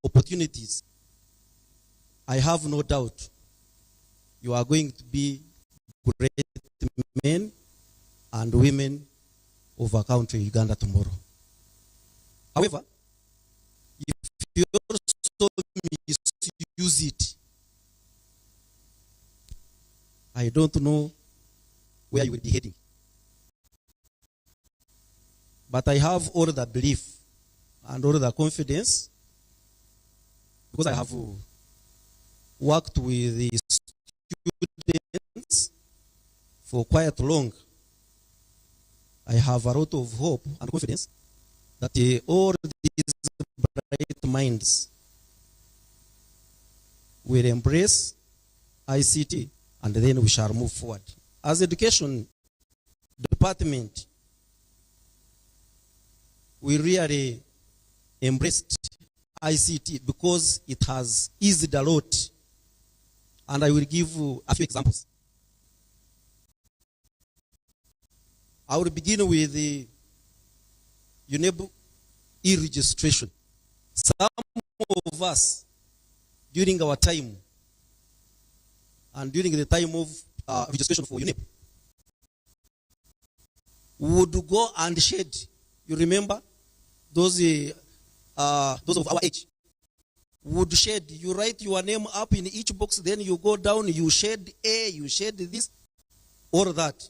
opportunities, I have no doubt you are going to be great men and women of our country, Uganda, tomorrow. However, if you also misuse it, I don't know where you will be heading. But I have all the belief and all the confidence, because I have worked with the students for quite long. I have a lot of hope and confidence that all these bright minds will embrace ICT, and then we shall move forward. As education department, we really embraced ICT because it has eased a lot. And I will give you a few examples. I will begin with the UNEB e-registration. Some of us, during our time, and during the time of registration for UNEB, would go and shed. You remember? Those of our age would shed. You write your name up in each box, then you go down, you shed A, you shed this, or that,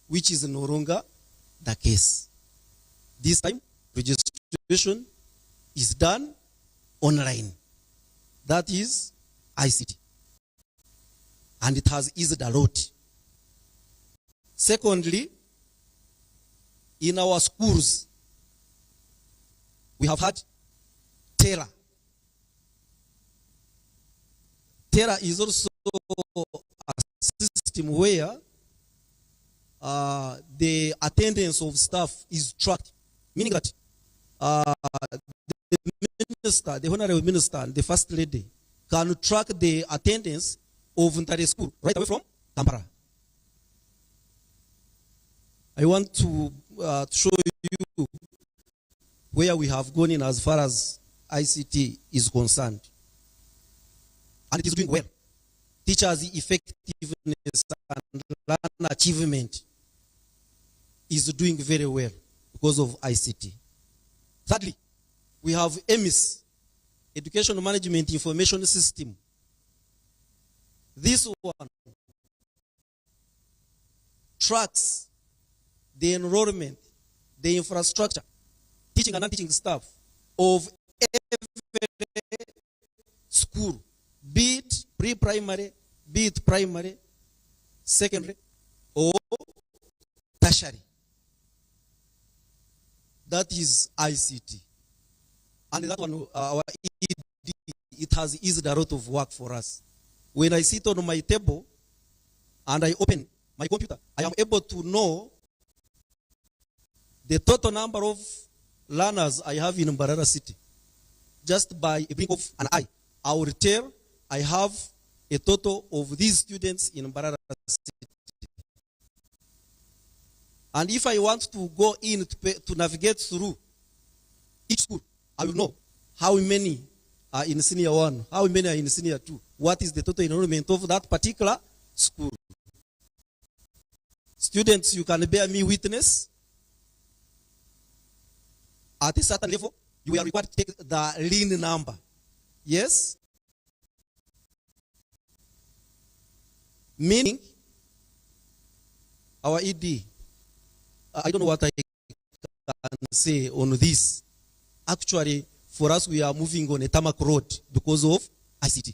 which is no longer the case. This time, registration is done online. That is ICT. And it has eased a lot. Secondly, in our schools, we have had Terra. Terra is also a system where the attendance of staff is tracked, meaning that the minister, the honorable minister, and the first lady can track the attendance of Ntare school right away from Kampala. I want to show you where we have gone in as far as ICT is concerned. And it is doing well. Teachers' effectiveness and learner achievement is doing very well because of ICT. Thirdly, we have EMIS, Education Management Information System. This one tracks the enrollment, the infrastructure, teaching and non-teaching staff of every school, be it pre-primary, be it primary, secondary, or tertiary. That is ICT. And that one, our ED, it has eased a lot of work for us. When I sit on my table and I open my computer, I am able to know the total number of learners I have in Mbarara City. Just by a blink of an eye, I will tell I have a total of these students in Mbarara City. And if I want to go in to navigate through each school, I will know how many are in senior 1, how many are in senior 2, what is the total enrollment of that particular school. Students, you can bear me witness. At a certain level, you are required to take the lean number. Yes? Meaning, our ED, I don't know what I can say on this. Actually, for us, we are moving on a tarmac road because of ICT.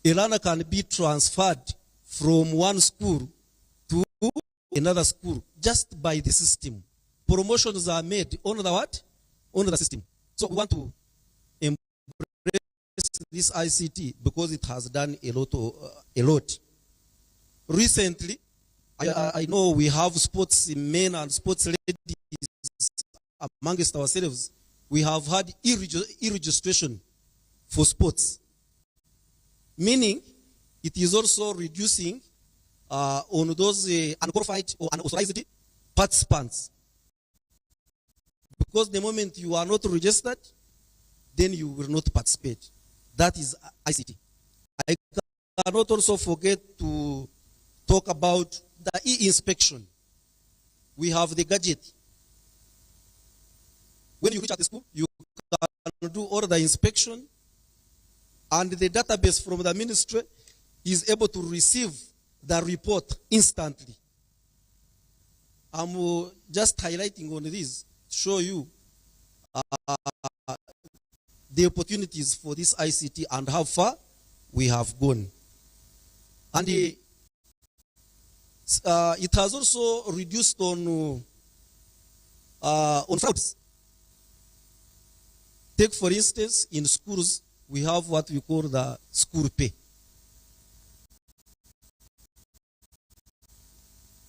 A learner can be transferred from one school to another school just by the system. Promotions are made on the what? On the system. So we want to embrace this ICT because it has done a lot. Recently, I know we have sports men and sports ladies amongst ourselves. We have had e-registration for sports. Meaning, it is also reducing on those unqualified or unauthorized participants. Because the moment you are not registered, then you will not participate. That is ICT. I cannot also forget to talk about the e-inspection. We have the gadget. When you reach at the school, you can do all the inspection, and the database from the ministry is able to receive the report instantly. I'm just highlighting on this to show you the opportunities for this ICT and how far we have gone. And it has also reduced on frauds. Take, for instance, in schools, we have what we call the school pay.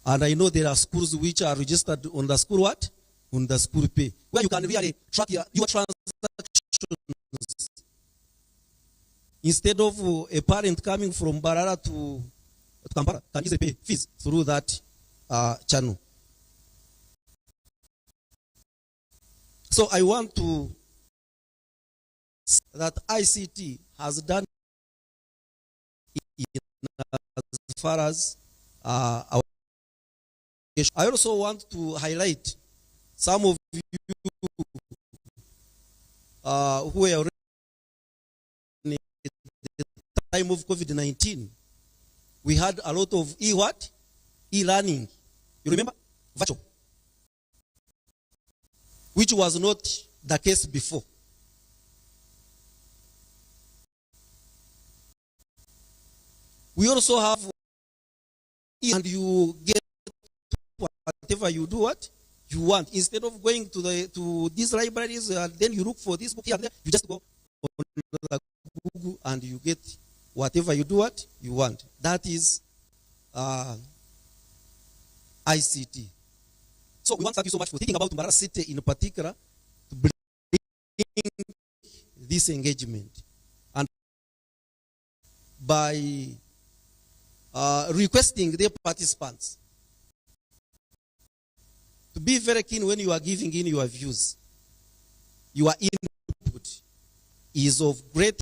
And I know there are schools which are registered on the school what? On the school pay, where you can really track your transactions. Instead of a parent coming from Barara to Kampala, can easily pay fees through that channel. So I want to that ICT has done as far as our. I also want to highlight some of you who were already in the time of COVID-19. We had a lot of e-learning. You remember? Virtual. Which was not the case before. We also have, and you get whatever you do what you want. Instead of going to these libraries and then you look for this book here and there, you just go on Google and you get whatever you do what you want. That is ICT. So we want to thank you so much for thinking about Mbarara City in particular to bring this engagement. And by requesting the participants to be very keen when you are giving in your views. Your input is of great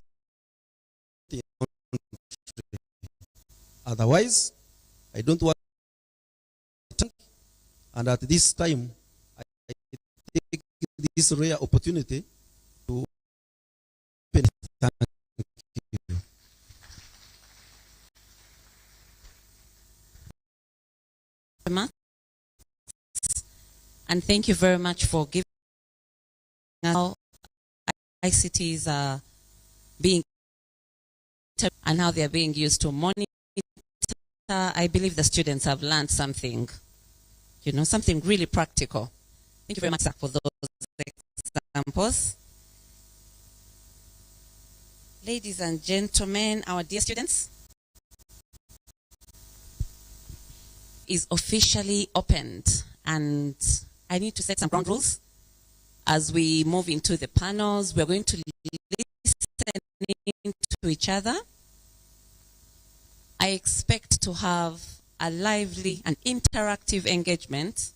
otherwise, I don't want to. And at this time, I take this rare opportunity to thank you. And thank you very much for giving how ICTs are being and how they are being used to monitor. I believe the students have learned something, something really practical. Thank you very much, sir, for those examples. Ladies and gentlemen, our dear students, is officially opened, and I need to set some ground rules as we move into the panels. We're going to listen to each other. I expect to have a lively and interactive engagement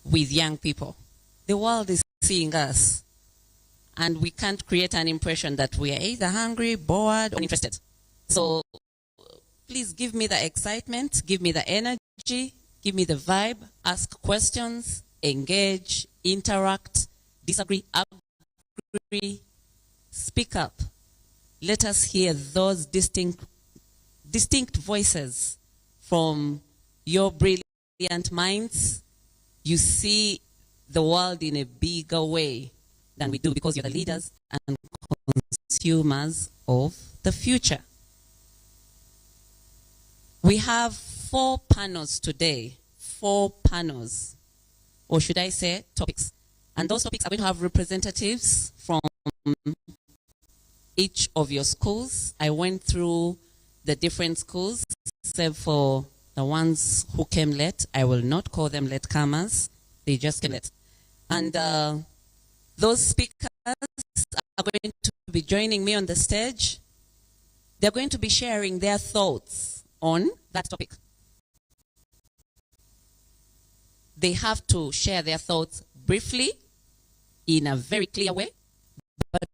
with young people. The world is seeing us, and we can't create an impression that we are either hungry, bored, or uninterested. So please give me the excitement, give me the energy, give me the vibe, ask questions, engage, interact, disagree, agree, speak up. Let us hear those distinct voices from your brilliant minds. You see the world in a bigger way than we do because you're the leaders and consumers of the future. We have 4 panels today, 4 panels, or should I say topics. And those topics are going to have representatives from each of your schools. I went through the different schools, except for the ones who came late. I will not call them latecomers. They just came late. And those speakers are going to be joining me on the stage. They're going to be sharing their thoughts on that topic. They have to share their thoughts briefly in a very clear way, but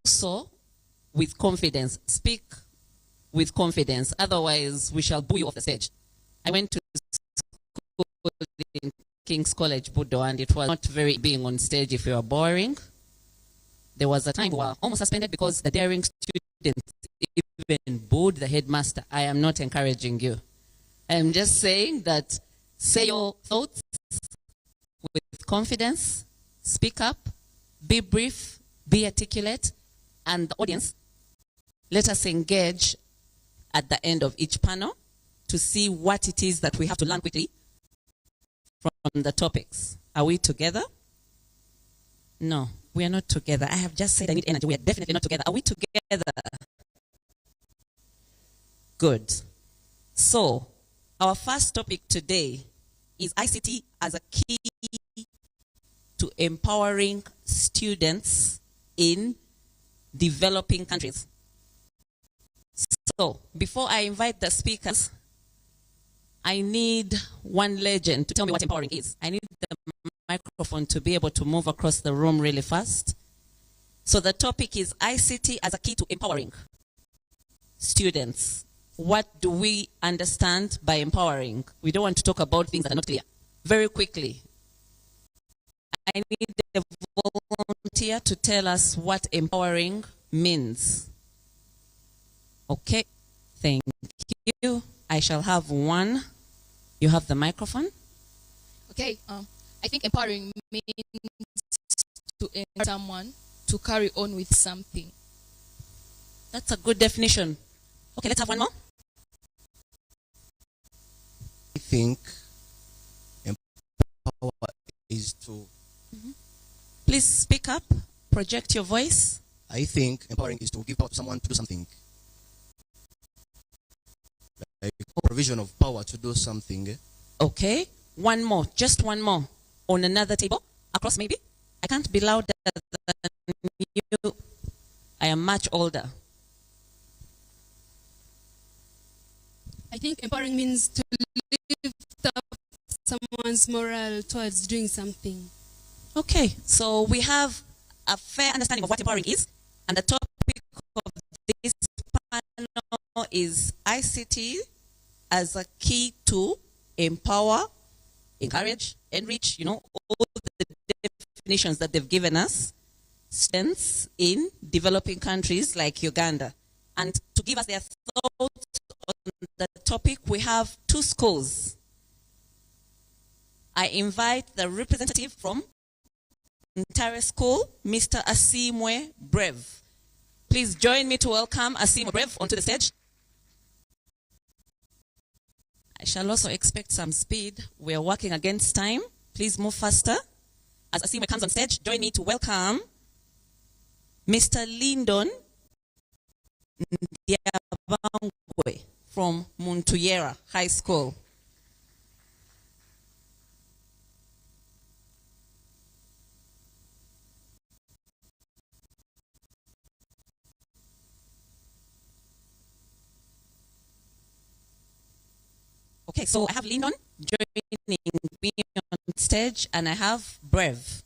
also with confidence. Speak with confidence, otherwise we shall boo you off the stage. I went to school in King's College, Budo, and it was not very being on stage if you were boring. There was a time we were almost suspended because the daring students even booed the headmaster. I am not encouraging you. I am just saying that say your thoughts with confidence, speak up, be brief, be articulate, and the audience, let us engage at the end of each panel to see what it is that we have to learn quickly from the topics. Are we together? No, we are not together. I have just said I need energy. We are definitely not together. Are we together? Good. So, our first topic today is ICT as a key to empowering students in developing countries. So, before I invite the speakers, I need one legend to tell me what empowering is. I need the microphone to be able to move across the room really fast. So the topic is ICT as a key to empowering students. What do we understand by empowering? We don't want to talk about things that are not clear. Very quickly, I need a volunteer to tell us what empowering means. Okay, thank you. I shall have one. You have the microphone. Okay, I think empowering means to empower someone to carry on with something. That's a good definition. Okay, let's have one more. I think empower is to... Please speak up, project your voice. I think empowering is to give power to someone to do something. Like provision of power to do something. Okay, one more, just one more. On another table, across maybe. I can't be louder than you. I am much older. I think empowering means to lift up someone's morale towards doing something. Okay, so we have a fair understanding of what empowering is, and the topic of this panel is ICT as a key to empower, encourage, enrich, all the definitions that they've given us, students in developing countries like Uganda. And to give us their thoughts on the topic, we have two schools. I invite the representative from Ntare School, Mr. Asimwe Brave. Please join me to welcome Asimwe Brave onto the stage. I shall also expect some speed. We are working against time. Please move faster. As Asimwe comes on stage, join me to welcome Mr. Lyndon Ndiabangwe from Muntuyera High School. Okay, so I have Lyndon joining me on stage, and I have Brave.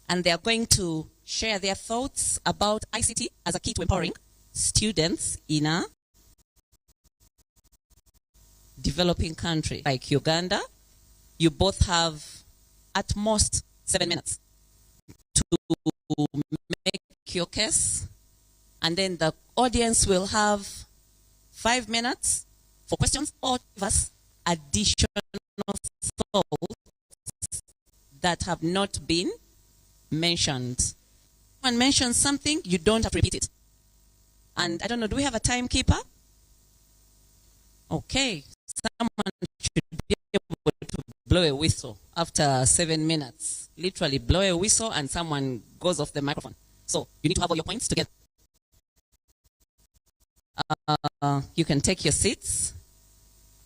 And they are going to share their thoughts about ICT as a key to empowering students in a developing country like Uganda. You both have at most 7 minutes to make your case, and then the audience will have 5 minutes for questions or give us additional thoughts that have not been mentioned. When mentions something, you don't have to repeat it. And I don't know, do we have a timekeeper? Okay, someone should be able to blow a whistle after 7 minutes. Literally blow a whistle and someone goes off the microphone. So you need to have all your points together. You can take your seats.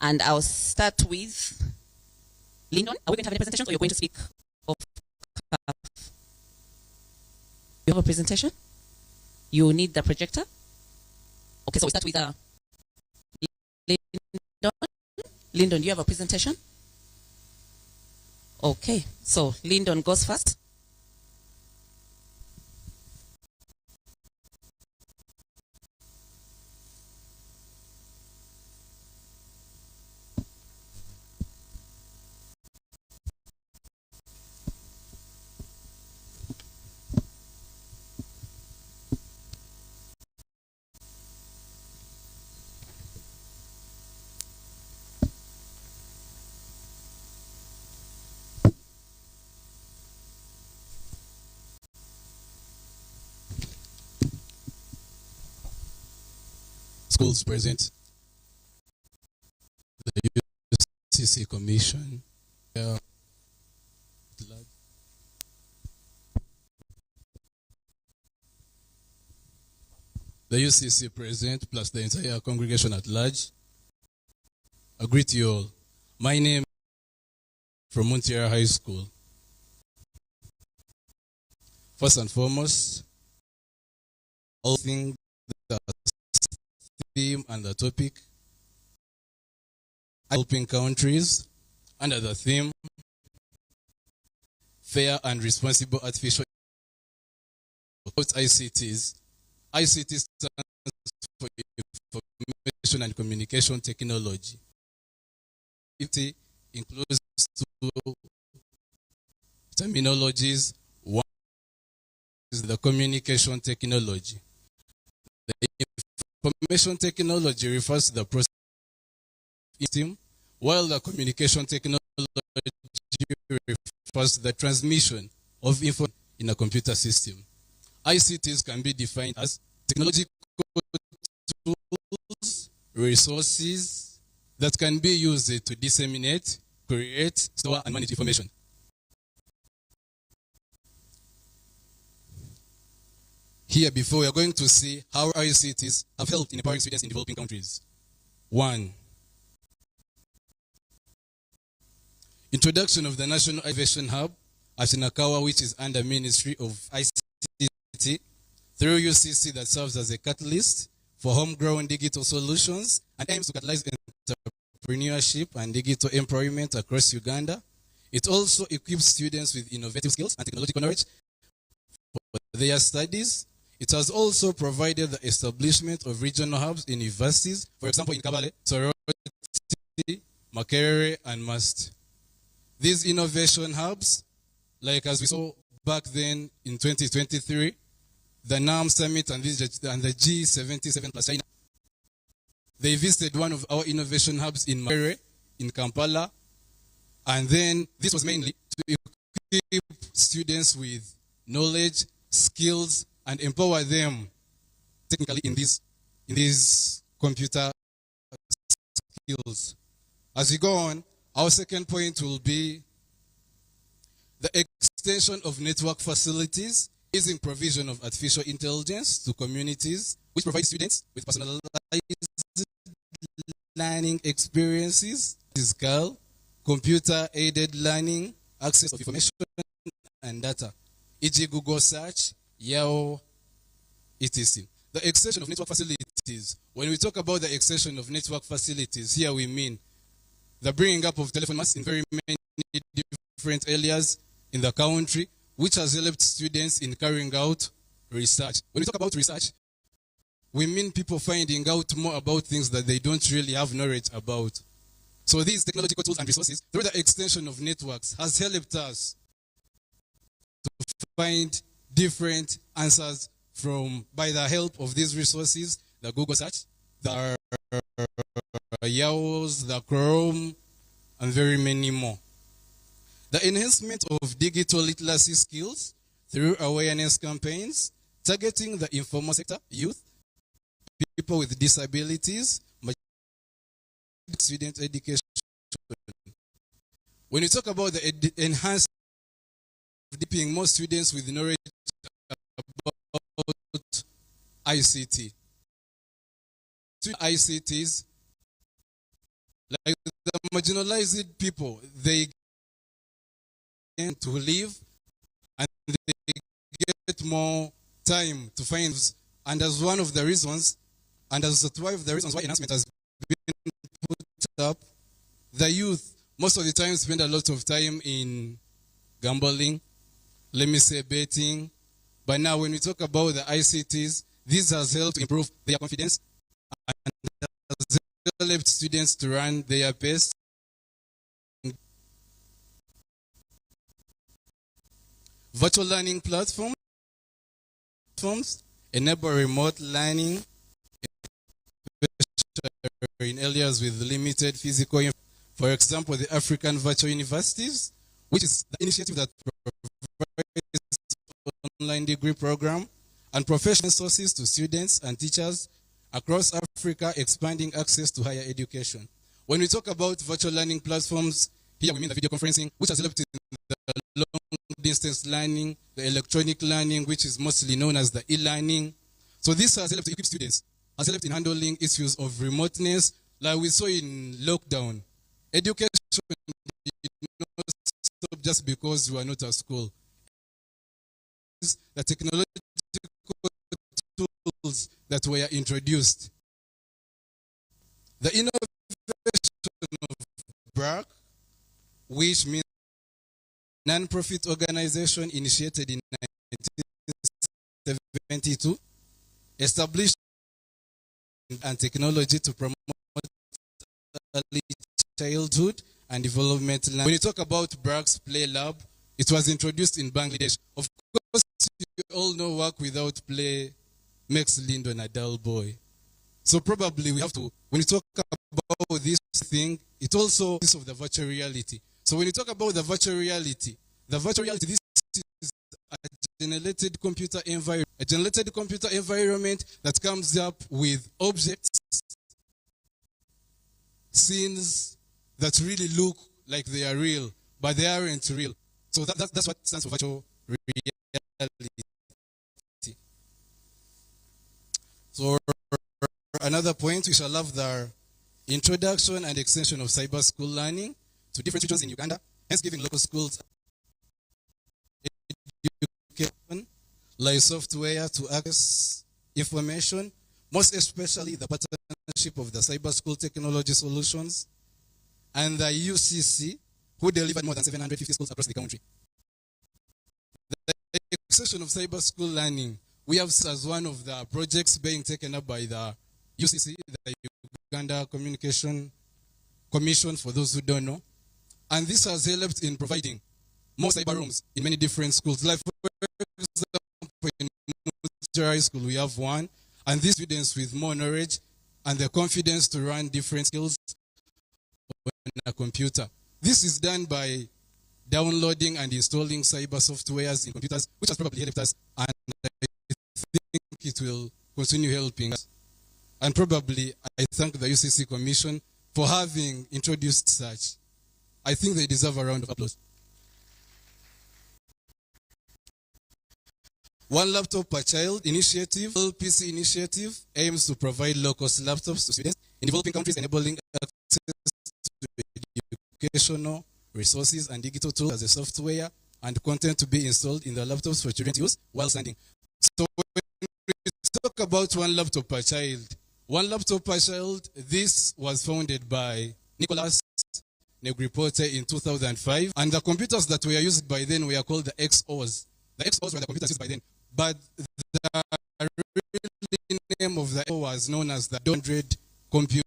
And I'll start with Lyndon. Are we going to have any presentations, or you're going to speak of CAF? You have a presentation? You need the projector? Okay, so we start with Lyndon. Lyndon, do you have a presentation? Okay, so Lyndon goes first. schools present, the UCC Commission, the UCC present, plus the entire congregation at large. I greet you all. My name is from Montreal High School. First and foremost, all things the theme and the topic, helping countries under the theme fair and responsible artificial ICTs. ICT stands for information and communication technology. It includes two terminologies. One is the communication technology. The information technology refers to the process system, while the communication technology refers to the transmission of information in a computer system. ICTs can be defined as technological tools, resources that can be used to disseminate, create, store, and manage information. Here before, we are going to see how ICTs have helped in empowering students in developing countries. 1. Introduction of the National Innovation Hub at Nakawa, which is under Ministry of ICT, through UCC, that serves as a catalyst for homegrown digital solutions and aims to catalyze entrepreneurship and digital employment across Uganda. It also equips students with innovative skills and technological knowledge for their studies. It has also provided the establishment of regional hubs in universities, for example, in Kabale, Soroti, Makerere, and Must. These innovation hubs, like as we saw back then in 2023, the NAM Summit and the G77 plus China, they visited one of our innovation hubs in Makerere, in Kampala, and then this was mainly to equip students with knowledge, skills, and empower them technically in these computer skills. As we go on, our second point will be the extension of network facilities using provision of artificial intelligence to communities, which provide students with personalized learning experiences, physical, computer-aided learning, access of information and data, e.g. Google Search, Yahoo, etc. The extension of network facilities. When we talk about the extension of network facilities, here we mean the bringing up of telephone masts in very many different areas in the country, which has helped students in carrying out research. When we talk about research, we mean people finding out more about things that they don't really have knowledge about. So these technological tools and resources, through the extension of networks, has helped us to find different answers by the help of these resources, the Google Search, the Yahoo's, the Chrome, and very many more. The enhancement of digital literacy skills through awareness campaigns, targeting the informal sector, youth, people with disabilities, student education. When you talk about the enhanced deepening more students with knowledge about ICT. ICTs, like the marginalized people, they get to live and they get more time to find, and as one of the reasons, and as one of the reasons why enhancement has been put up, the youth most of the time spend a lot of time in gambling, let me say betting. But now when we talk about the ICTs, this has helped improve their confidence and has helped students to run their best. Virtual learning platforms enable remote learning in areas with limited physical infrastructure. For example, the African Virtual Universities, which is the initiative that provides online degree program and professional sources to students and teachers across Africa, expanding access to higher education. When we talk about virtual learning platforms, here we mean the video conferencing, which has helped in the long-distance learning, the electronic learning, which is mostly known as the e-learning. So this has helped to equip students, has helped in handling issues of remoteness, like we saw in lockdown. Education did not stop just because we are not at school. The technological tools that were introduced. The innovation of BRAC, which means non-profit organization initiated in 1972, established and technology to promote early childhood and development. When you talk about BRAC's Play Lab, it was introduced in Bangladesh. Of course, you all know work without play makes Lyndon a dull boy. So probably we have to, when you talk about this thing, it also is of the virtual reality. So when you talk about the virtual reality, this is a generated computer environment that comes up with objects, scenes that really look like they are real, but they aren't real. So that's what stands for virtual reality. So another point, we shall have the introduction and extension of cyber school learning to different regions in Uganda, hence giving local schools education, like software to access information, most especially the partnership of the Cyber School Technology Solutions and the UCC, who delivered more than 750 schools across the country. The extension of cyber school learning, we have seen as one of the projects being taken up by the UCC, the Uganda Communication Commission, for those who don't know. And this has helped in providing more cyber rooms in many different schools. Like, for example, in High School, we have one, and these students with more knowledge and the confidence to run different skills on a computer. This is done by downloading and installing cyber softwares in computers, which has probably helped us, and I think it will continue helping us. And probably I thank the UCC Commission for having introduced such. I think they deserve a round of applause. One laptop per child initiative, LPC initiative, aims to provide low-cost laptops to students in developing countries, enabling access to educational resources and digital tools as a software and content to be installed in the laptops for children to use while studying. So when we talk about one laptop per child, this was founded by Nicholas Negripote in 2005, and the computers that were used by then were called the XOs. The XOs were the computers used by then, but the real name of the XO was known as the 100 computer,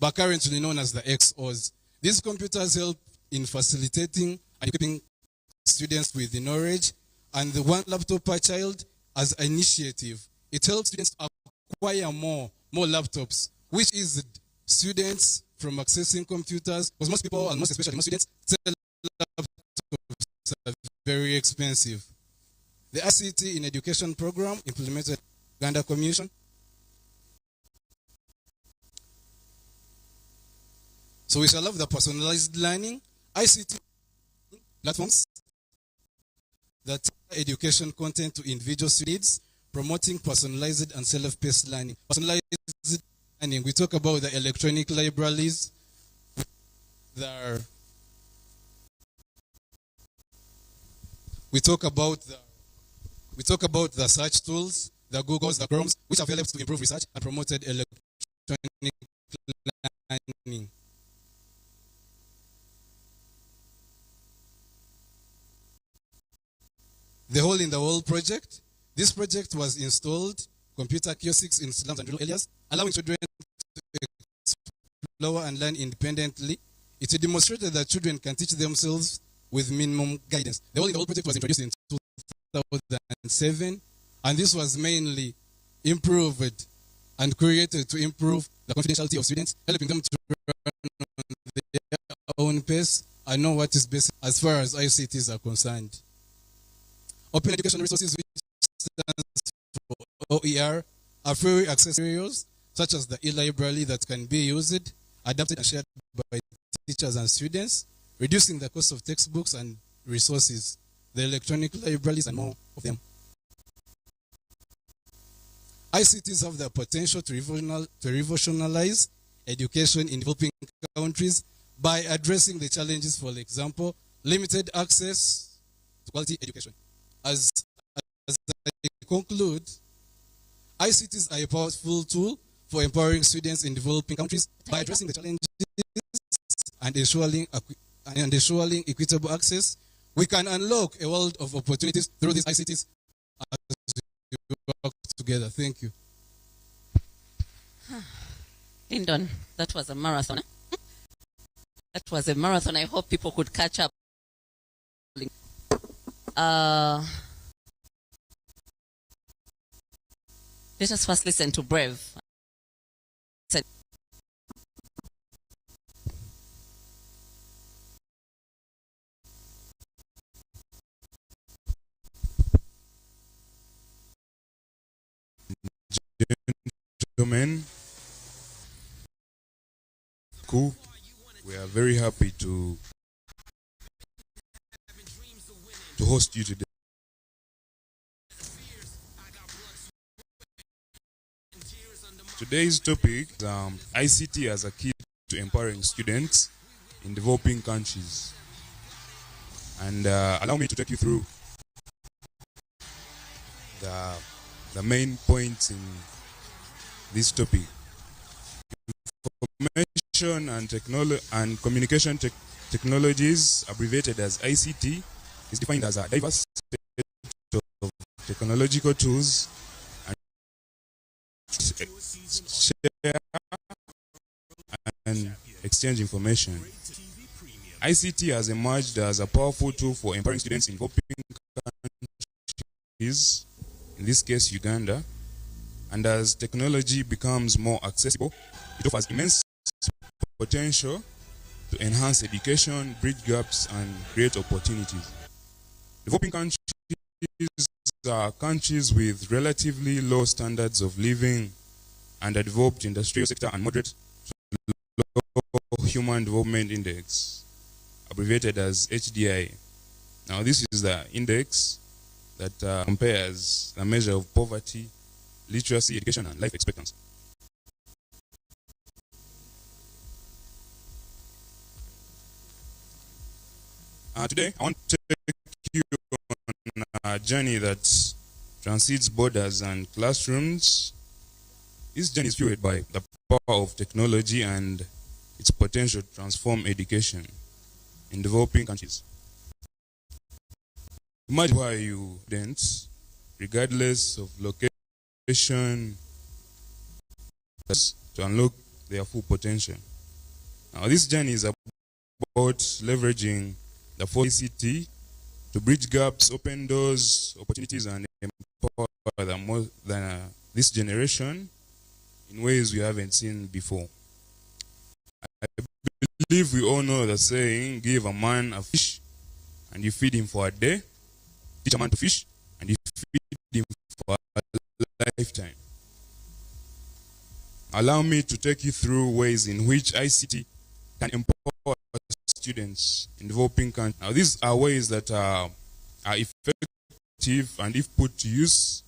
but currently known as the XOs. These computers help in facilitating and equipping students with the knowledge, and the one laptop per child as an initiative, it helps students to acquire more laptops, which is students from accessing computers, because most people, and most especially most students, say laptops are very expensive. The ICT in Education program implemented Uganda Commission. So we shall have the personalized learning, ICT platforms that education content to individual needs, promoting personalized and self-paced learning. Personalized learning, we talk about the electronic libraries, we talk about the search tools, the Googles, the Chromes, which have helped to improve research and promoted electronic learning. The Hole in the Wall project. This project was installed computer kiosks in slums and rural areas, allowing children to explore and learn independently. It demonstrated that children can teach themselves with minimum guidance. The Hole in the Wall project was introduced in 2007, and this was mainly improved and created to improve the confidentiality of students, helping them to run on their own pace and know what is best as far as ICTs are concerned. Open Educational Resources, which stands for OER, are free access areas such as the e-library that can be used, adapted and shared by teachers and students, reducing the cost of textbooks and resources, the electronic libraries and more of them. ICTs have the potential to revolutionize education in developing countries by addressing the challenges, for example, limited access to quality education. As I conclude, ICTs are a powerful tool for empowering students in developing countries by addressing the challenges and ensuring equitable access. We can unlock a world of opportunities through these ICTs as we work together. Thank you. Lyndon, that was a marathon. That was a marathon. I hope people could catch up. Let us first listen to Brave. Gentlemen, cool. We are very happy to host you today. Today's topic is ICT as a key to empowering students in developing countries. And allow me to take you through the main points in this topic. Information and communication technologies, abbreviated as ICT, is defined as a diverse set of technological tools and share and exchange information. ICT has emerged as a powerful tool for empowering students in developing countries, in this case Uganda, and as technology becomes more accessible, it offers immense potential to enhance education, bridge gaps, and create opportunities. Developing countries are countries with relatively low standards of living, underdeveloped industrial sector, and moderate to low human development index, abbreviated as HDI. Now, this is the index that compares the measure of poverty, literacy, education, and life expectancy. Today, I want to take you on a journey that transcends borders and classrooms. This journey is fueled by the power of technology and its potential to transform education in developing countries. Imagine why you students, regardless of location, to unlock their full potential. Now, this journey is about leveraging the ICT to bridge gaps, open doors, opportunities, and empower this generation in ways we haven't seen before. I believe we all know the saying, give a man a fish and you feed him for a day, teach a man to fish and you feed him for a lifetime. Allow me to take you through ways in which ICT can empower students in developing countries. Now, these are ways that are effective, and if put to use,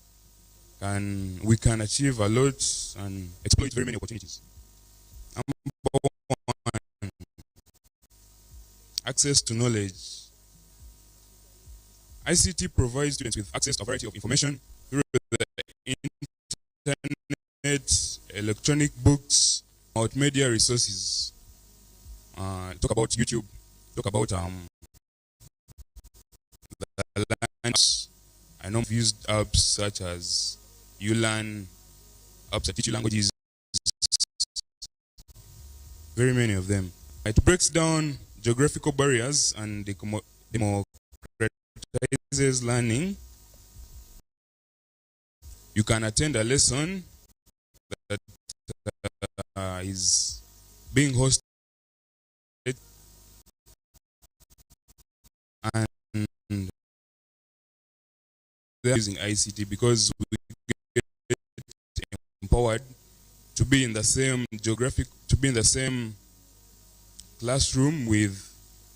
we can achieve a lot and exploit very many opportunities. Number one, access to knowledge. ICT provides students with access to a variety of information through the internet, electronic books, multimedia resources. Talk about YouTube, talk about the apps. I know I've used apps such as ULearn, apps that teach you languages, very many of them. It breaks down geographical barriers and democratizes learning. You can attend a lesson that is being hosted and they're using ICT because we get empowered to be in the same classroom with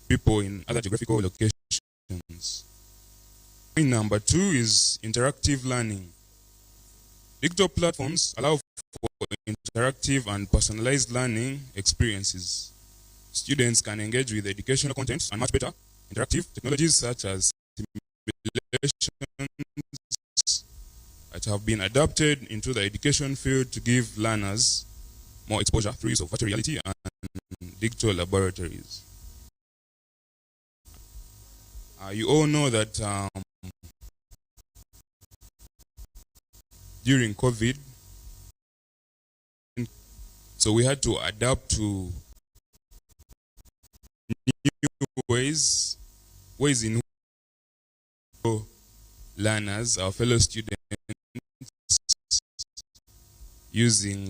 people in other geographical locations. Point number 2 is interactive learning. Digital platforms allow for interactive and personalized learning experiences. Students can engage with educational content and much better interactive technologies such as simulations that have been adapted into the education field to give learners more exposure through use of virtual reality and digital laboratories. You all know that during COVID, so we had to adapt to new ways in which learners, our fellow students, using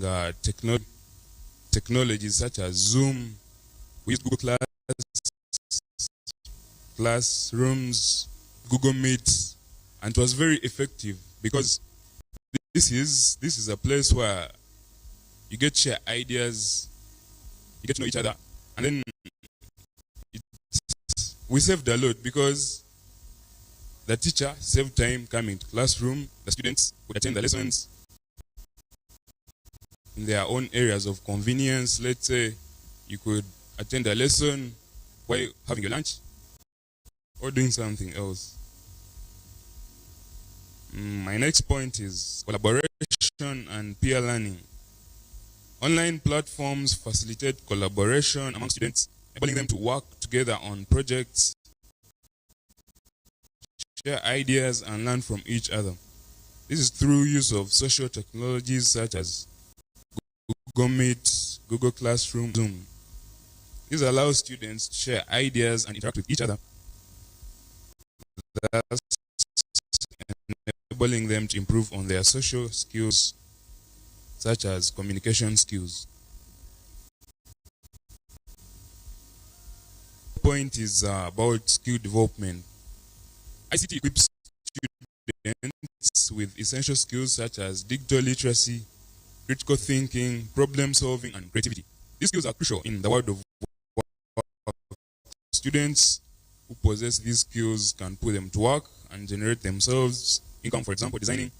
technologies such as Zoom. We use Google Classrooms, Google Meet, and it was very effective because this is a place where you get to share ideas, you get to know each other, and then we saved a lot because the teacher saved time coming to classroom. The students could attend the lessons in their own areas of convenience. Let's say you could attend a lesson while having your lunch or doing something else. My next point is collaboration and peer learning. Online platforms facilitate collaboration among students, enabling them to work together on projects, share ideas, and learn from each other. This is through use of social technologies such as Google Meet, Google Classroom, Zoom. This allows students to share ideas and interact with each other, thus enabling them to improve on their social skills such as communication skills. The point is about skill development. ICT equips students with essential skills such as digital literacy, critical thinking, problem solving, and creativity. These skills are crucial in the world of work. Students who possess these skills can put them to work and generate themselves income, for example, designing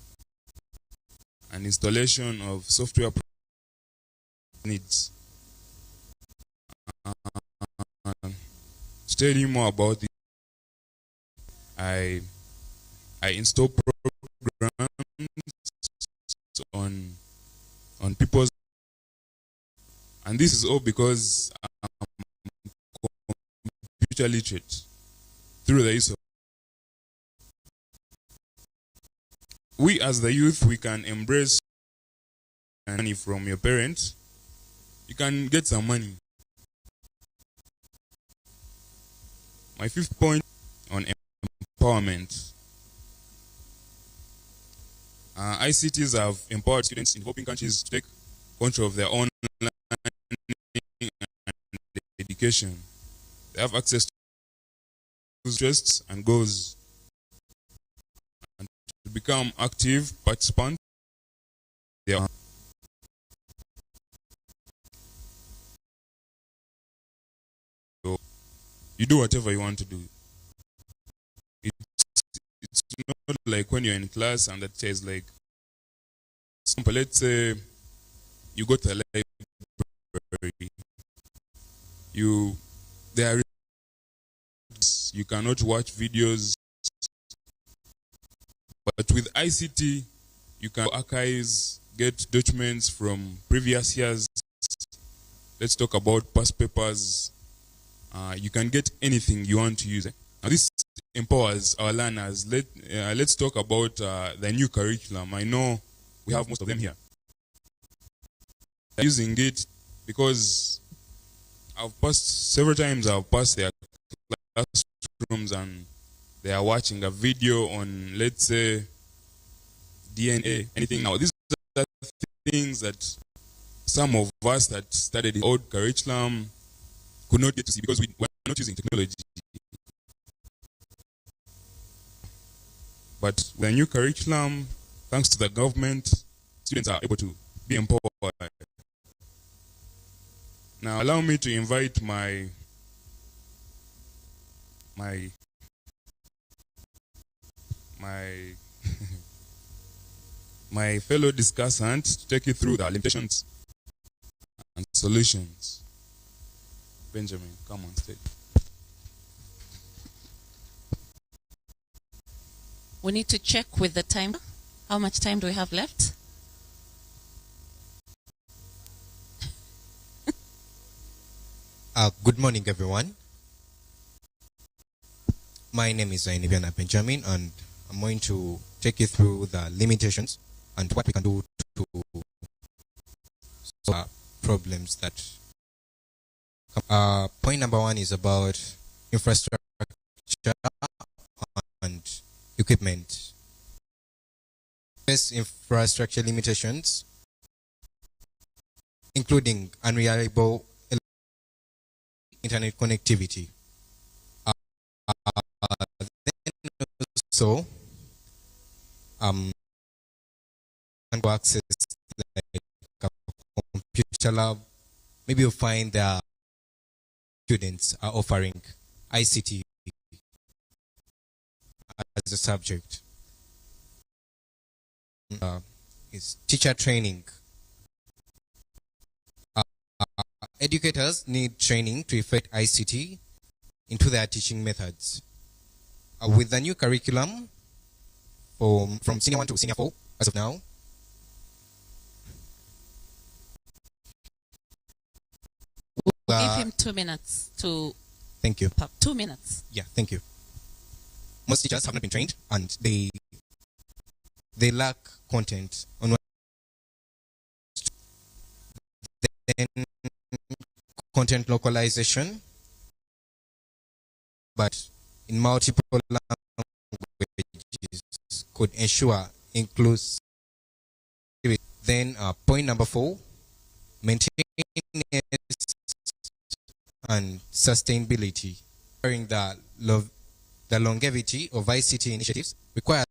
and installation of software needs. To tell you more about this, I install programs on people's, and this is all because I'm computer literate through the use of. We as the youth, we can embrace money from your parents. You can get some money. My 5th point on empowerment. ICTs have empowered students in developing countries to take control of their own learning and education. They have access to interests and goals, and to become active participants. So you do whatever you want to do. It's not like when you're in class and the teacher is like, example, let's say you go to the library, you cannot watch videos, but with ICT you can archives, get documents from previous years. Let's talk about past papers. You can get anything you want to use. Now this empowers our learners. Let's talk about the new curriculum. I know we have most of them here. They're using it because I've passed several times. I've passed their classrooms and they are watching a video on, let's say, DNA, anything. Now, these are things that some of us that studied the old curriculum could not get to see because we were not using technology. But with the new curriculum, thanks to the government, students are able to be empowered. Now, allow me to invite my my fellow discussant to take you through the limitations and solutions. Benjamin, come on stage. We need to check with the timer. How much time do we have left? Good morning, everyone. My name is Zainibiana Benjamin, and I'm going to take you through the limitations and what we can do to solve problems that come. Point number one is about infrastructure and equipment. First, infrastructure limitations, including unreliable internet connectivity. Then also, can go access like a computer lab. Maybe you'll find that students are offering ICT as a subject. Is teacher training. Educators need training to effect ICT into their teaching methods. With the new curriculum from Senior 1 to Senior 4 as of now, Give him 2 minutes to... Thank you. 2 minutes. Yeah, thank you. Most teachers have not been trained, and they lack content on what. Then content localization, but in multiple languages could ensure inclusivity. Then point number 4, maintenance and sustainability. During the longevity of ICT initiatives requires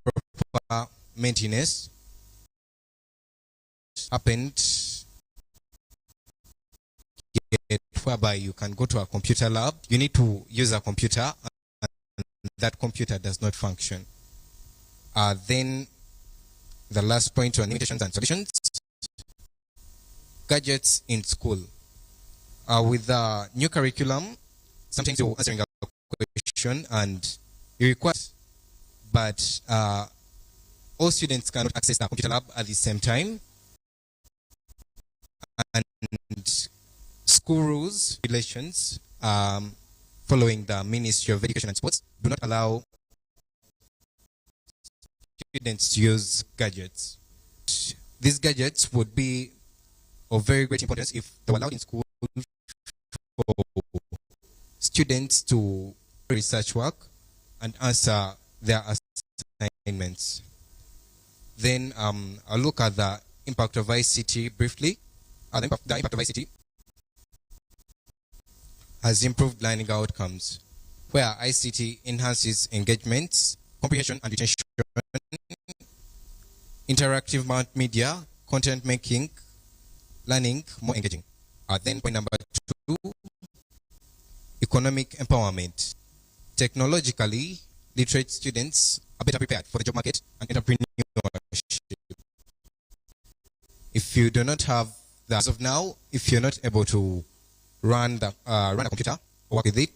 proper maintenance. Happened whereby you can go to a computer lab, you need to use a computer, and that computer does not function. Then the last point on limitations and solutions, gadgets in school. With the new curriculum, sometimes you're answering a question and you require, but all students cannot access the computer lab at the same time. And school rules, regulations, following the Ministry of Education and Sports, do not allow students to use gadgets. These gadgets would be of very great importance if they were allowed in school for students to research work and answer their assignments. Then I'll look at the impact of ICT briefly. The impact of ICT has improved learning outcomes, where ICT enhances engagement, comprehension and retention, interactive multimedia, content making, learning more engaging. Then point number 2, economic empowerment. Technologically literate students are better prepared for the job market and entrepreneurship. If you do not have that, as of now, if you're not able to run a computer or work with it,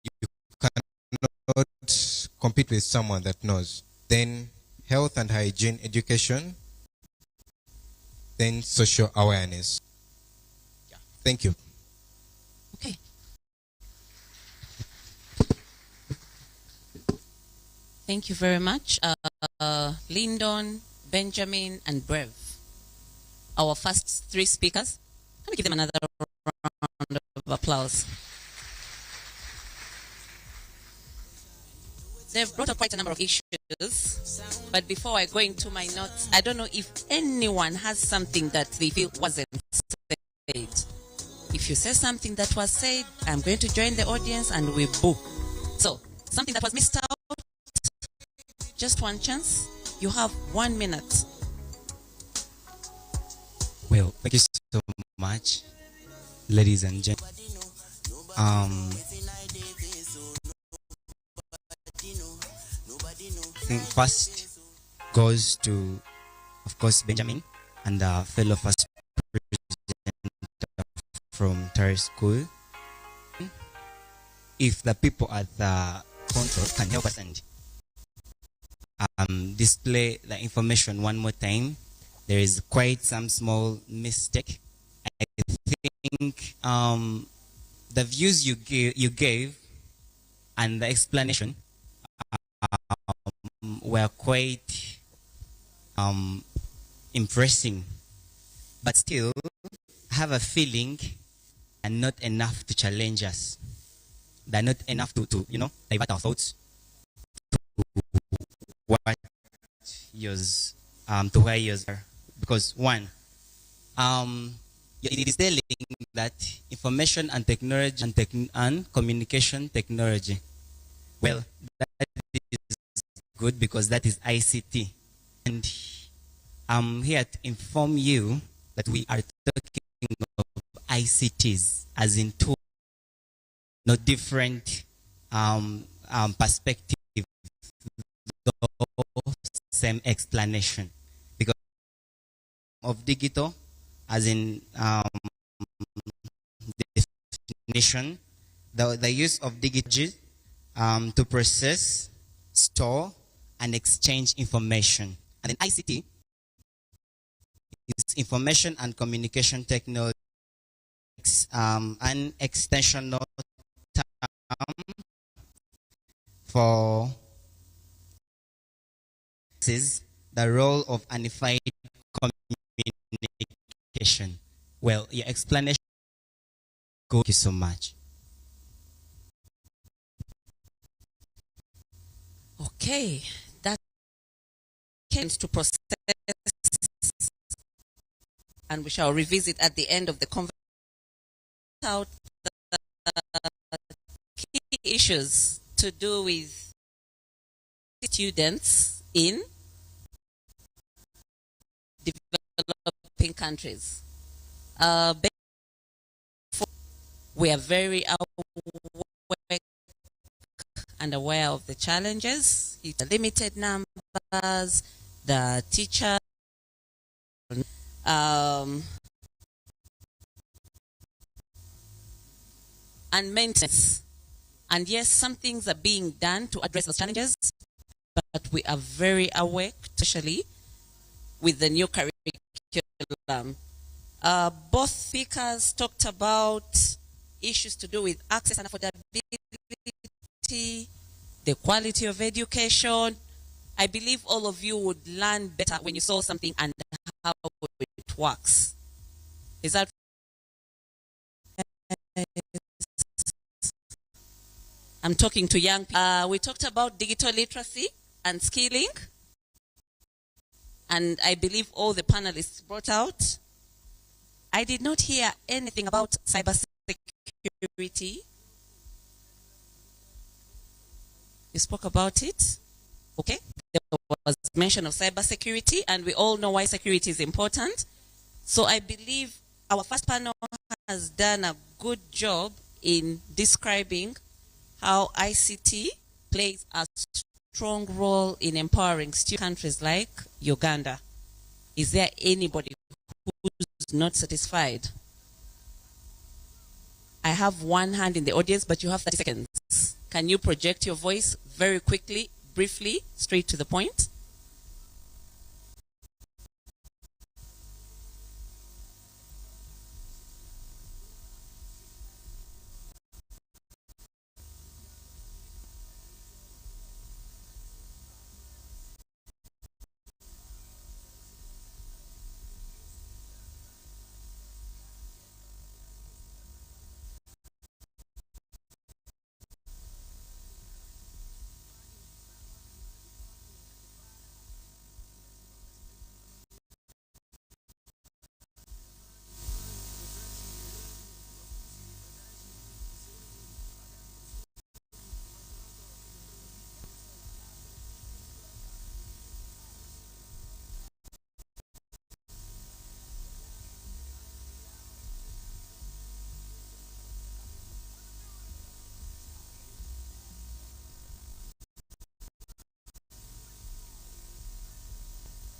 you cannot compete with someone that knows. Then health and hygiene education, then social awareness. Yeah. Thank you. Okay. Thank you very much. Lyndon, Benjamin, and Brev. Our first 3 speakers. Let me give them another round of applause. They've brought up quite a number of issues, but before I go into my notes, I don't know if anyone has something that they feel wasn't said. If you say something that was said, I'm going to join the audience and we boo. So, something that was missed out, just one chance. You have 1 minute. Well, thank you so much, ladies and gentlemen. I think first goes to, of course, Benjamin and fellow first from Terrace School. If the people at the control can help us and display the information one more time. There is quite some small mistake. I think the views you gave and the explanation were quite impressing, but still I have a feeling and not enough to challenge us. They're not enough to divert our thoughts what yours to where yours are. Because one, it is telling that information and technology and communication technology. Well, that is good because that is ICT. And I'm here to inform you that we are talking of ICTs as in tools, not different perspective, though same explanation. Because of digital, as in definition, the use of digital to process, store, and exchange information. And then ICT is information and communication technology, an extensional term for the role of unified communication. Well, your explanation. Thank you so much. Okay, that comes to process, and we shall revisit at the end of the conversation out the key issues to do with students in developing countries. We are very aware and aware of the challenges, the limited numbers, the teachers, and maintenance. And yes, some things are being done to address those challenges, but we are very aware, especially with the new curriculum. Both speakers talked about issues to do with access and affordability, the quality of education. I believe all of you would learn better when you saw something and how it works. Is that I'm talking to young people. We talked about digital literacy and skilling. And I believe all the panelists brought out. I did not hear anything about cybersecurity. You spoke about it. Okay. There was mention of cybersecurity, and we all know why security is important. So I believe our first panel has done a good job in describing how ICT plays a strong role in empowering countries like Uganda. Is there anybody who's not satisfied? I have one hand in the audience, but you have 30 seconds. Can you project your voice very quickly, briefly, straight to the point?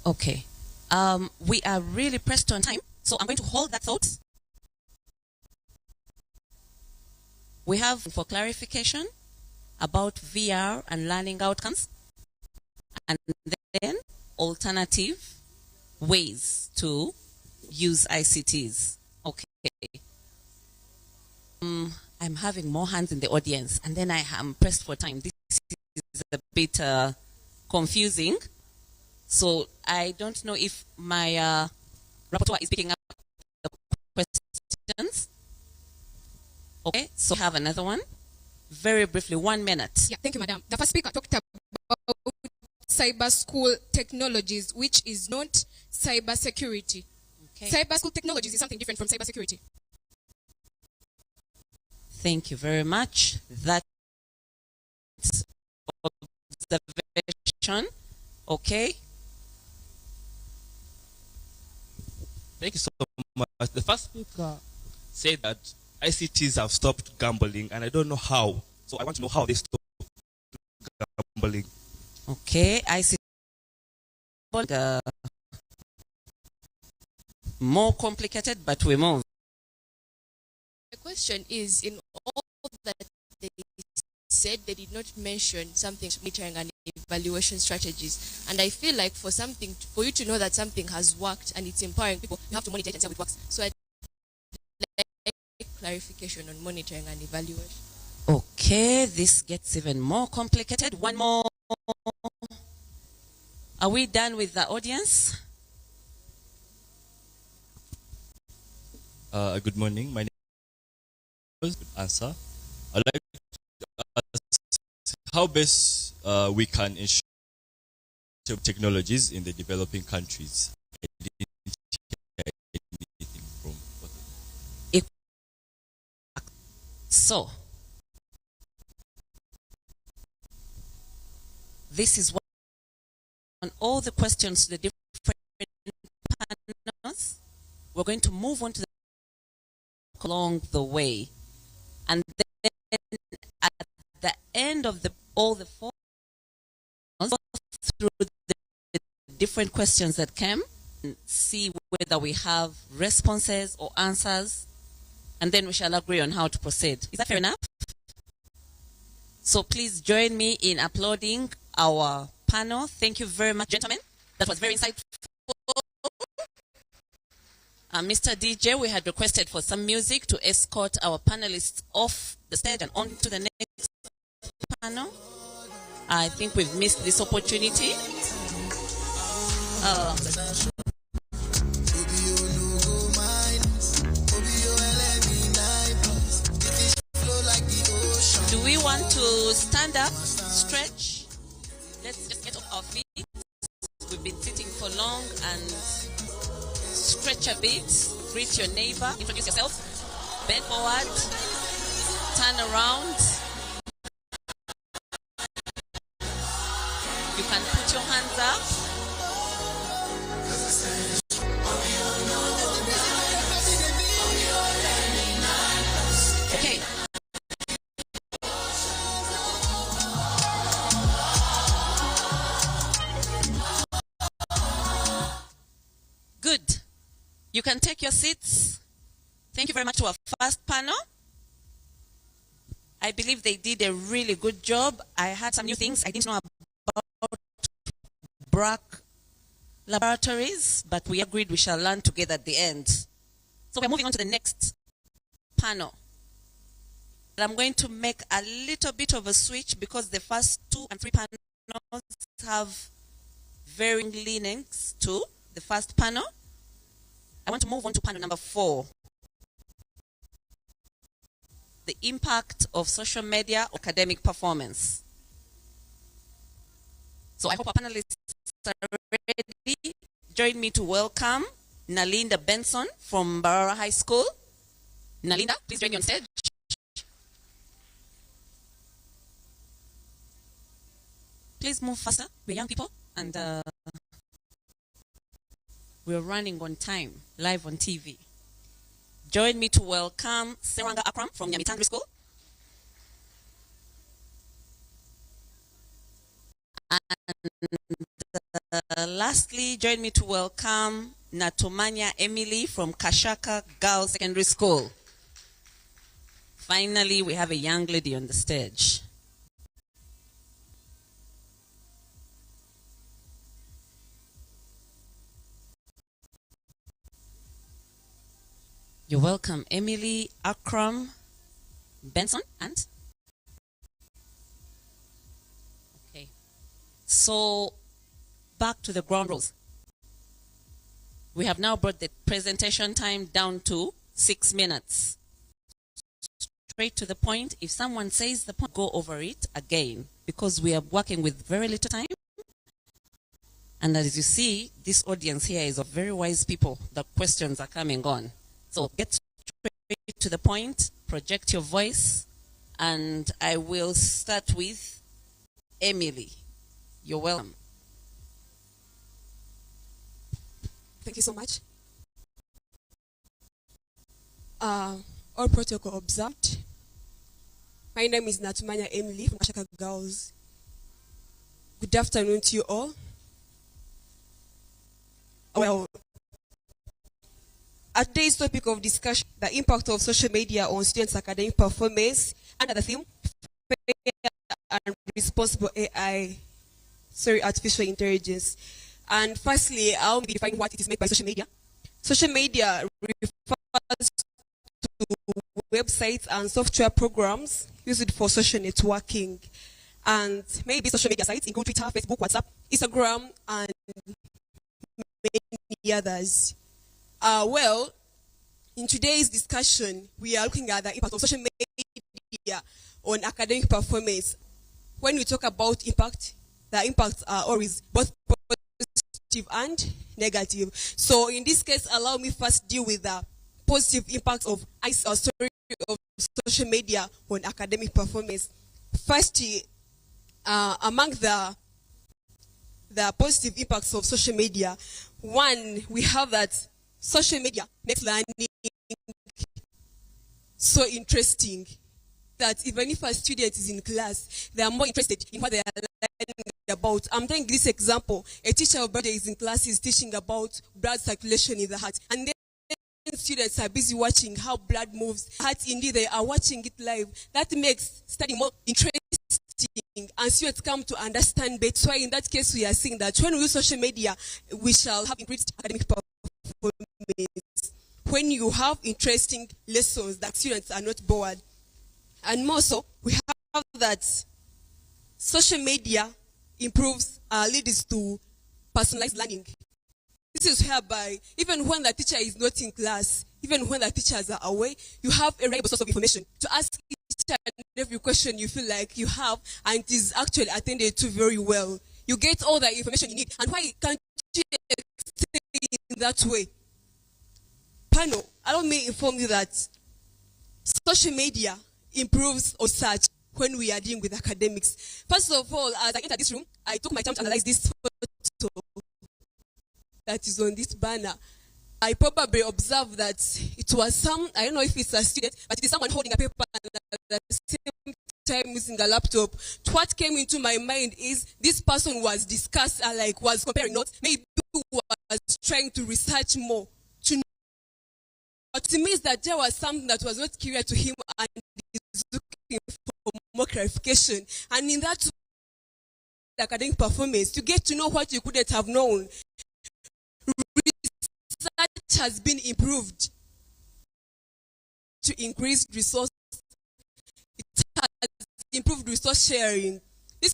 Okay. We are really pressed on time, so I'm going to hold that thought. We have for clarification about VR and learning outcomes, and then alternative ways to use ICTs. Okay. I'm having more hands in the audience, and then I am pressed for time. This is a bit confusing. So I don't know if my rapporteur is picking up the questions. Okay, so we have another one. Very briefly, 1 minute. Yeah, thank you, madam. The first speaker talked about cyber school technologies, which is not cyber security. Okay. Cyber school technologies is something different from cyber security. Thank you very much. That's observation. Okay. Thank you so much. The first speaker said that ICTs have stopped gambling, and I don't know how. So I want to know how they stopped gambling. Okay, ICT more complicated, but we move. The question is, in all that they said, they did not mention something monitoring and evaluation strategies. And I feel like for you to know that something has worked and it's empowering people, you have to monitor it and see how it works. So I'd like clarification on monitoring and evaluation. Okay, this gets even more complicated. One more. Are we done with the audience? Good morning. My name is Answer. I'd like to ask how best we can ensure technologies in the developing countries. I didn't hear anything from what So, this is what on all the questions to the different panels. We're going to move on to the along the way, and then at the end of all the four through the different questions that came, and see whether we have responses or answers, and then we shall agree on how to proceed. Is that fair enough? So please join me in applauding our panel. Thank you very much, gentlemen. That was very insightful. Mr. DJ, we had requested for some music to escort our panelists off the stage and on to the next panel. I think we've missed this opportunity. Do we want to stand up, stretch? Let's just get off our feet. We've been sitting for long, and stretch a bit, greet your neighbor, introduce yourself, bend forward, turn around. You can put your hands up. Okay. Good. You can take your seats. Thank you very much to our first panel. I believe they did a really good job. I had some new things I didn't know about BRAC laboratories, but we agreed we shall learn together at the end. So we're moving on to the next panel. And I'm going to make a little bit of a switch because the first 2 and 3 panels have varying leanings to the first panel. I want to move on to panel number 4. The impact of social media on academic performance. So I hope our panelists are ready. Join me to welcome Nalinda Benson from Barara High School. Nalinda, please join me on stage. Please move faster. We're young people, and we're running on time, live on TV. Join me to welcome Seranga Akram from Nyamitandri School. And Lastly, join me to welcome Natumanya Emily from Kashaka Girls Secondary School. Finally, we have a young lady on the stage. You're welcome, Emily Akram Benson. And okay, so back to the ground rules. We have now brought the presentation time down to 6 minutes. Straight to the point. If someone says the point, go over it again, because we are working with very little time. And as you see, this audience here is of very wise people. The questions are coming on. So get straight to the point, project your voice, and I will start with Emily. You're welcome. Thank you so much. All protocol observed. My name is Natumanya Emily from Kashaka Girls. Good afternoon to you all. Well, today's topic of discussion, the impact of social media on students' academic performance, under the theme, fair and responsible artificial intelligence. And firstly, I'll be defining what it is meant by social media. Social media refers to websites and software programs used for social networking. And maybe social media sites include Twitter, Facebook, WhatsApp, Instagram, and many others. Well, in today's discussion, we are looking at the impact of social media on academic performance. When we talk about impact, the impacts are always both positive and negative. So in this case, allow me first deal with the positive impacts of social media on academic performance. First, among the positive impacts of social media, one, we have that social media makes learning so interesting that even if a student is in class, they are more interested in what they are learning about. I'm taking this example. A teacher of biology is in class, is teaching about blood circulation in the heart. And then students are busy watching how blood moves. Heart, indeed, they are watching it live. That makes study more interesting, and students come to understand better. So in that case, we are seeing that when we use social media, we shall have increased academic performance. When you have interesting lessons that students are not bored. And more so, we have that social media leads to personalized learning. This is whereby, even when the teacher is not in class, even when the teachers are away, you have a reliable source of information to ask each and every question you feel like you have, and it is actually attended to very well. You get all the information you need. And why can't you stay in that way? Panel, allow me inform you that social media improves or search when we are dealing with academics. First of all, as I entered this room, I took my time to analyze this photo that is on this banner. I probably observed that it was I don't know if it's a student, but it is someone holding a paper and at the same time using a laptop. What came into my mind is this person was was comparing notes, maybe was trying to research more. But it means that there was something that was not clear to him and he's looking for more clarification. And in that academic performance, to get to know what you couldn't have known, research has been improved to increase resource. It has improved resource sharing. This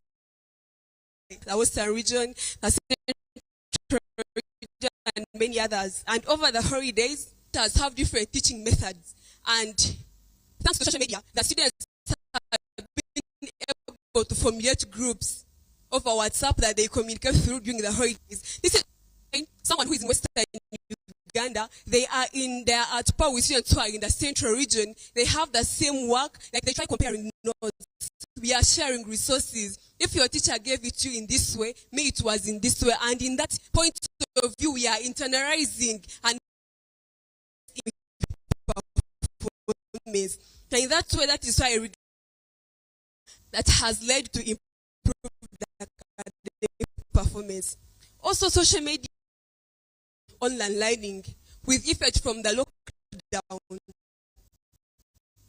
the Western region, the Central region, and many others. And over the holidays, have different teaching methods, and thanks to social media, the students have been able to formulate groups over WhatsApp that they communicate through during the holidays. This is someone who is in Western Uganda. They are at par with students who are in the Central region. They have the same work, like they try comparing notes. We are sharing resources. If your teacher gave it to you in this way, me it was in this way, and in that point of view, we are internalizing and and in that way, that is why that has led to improved academic performance. also social media online learning with effect from the lockdown.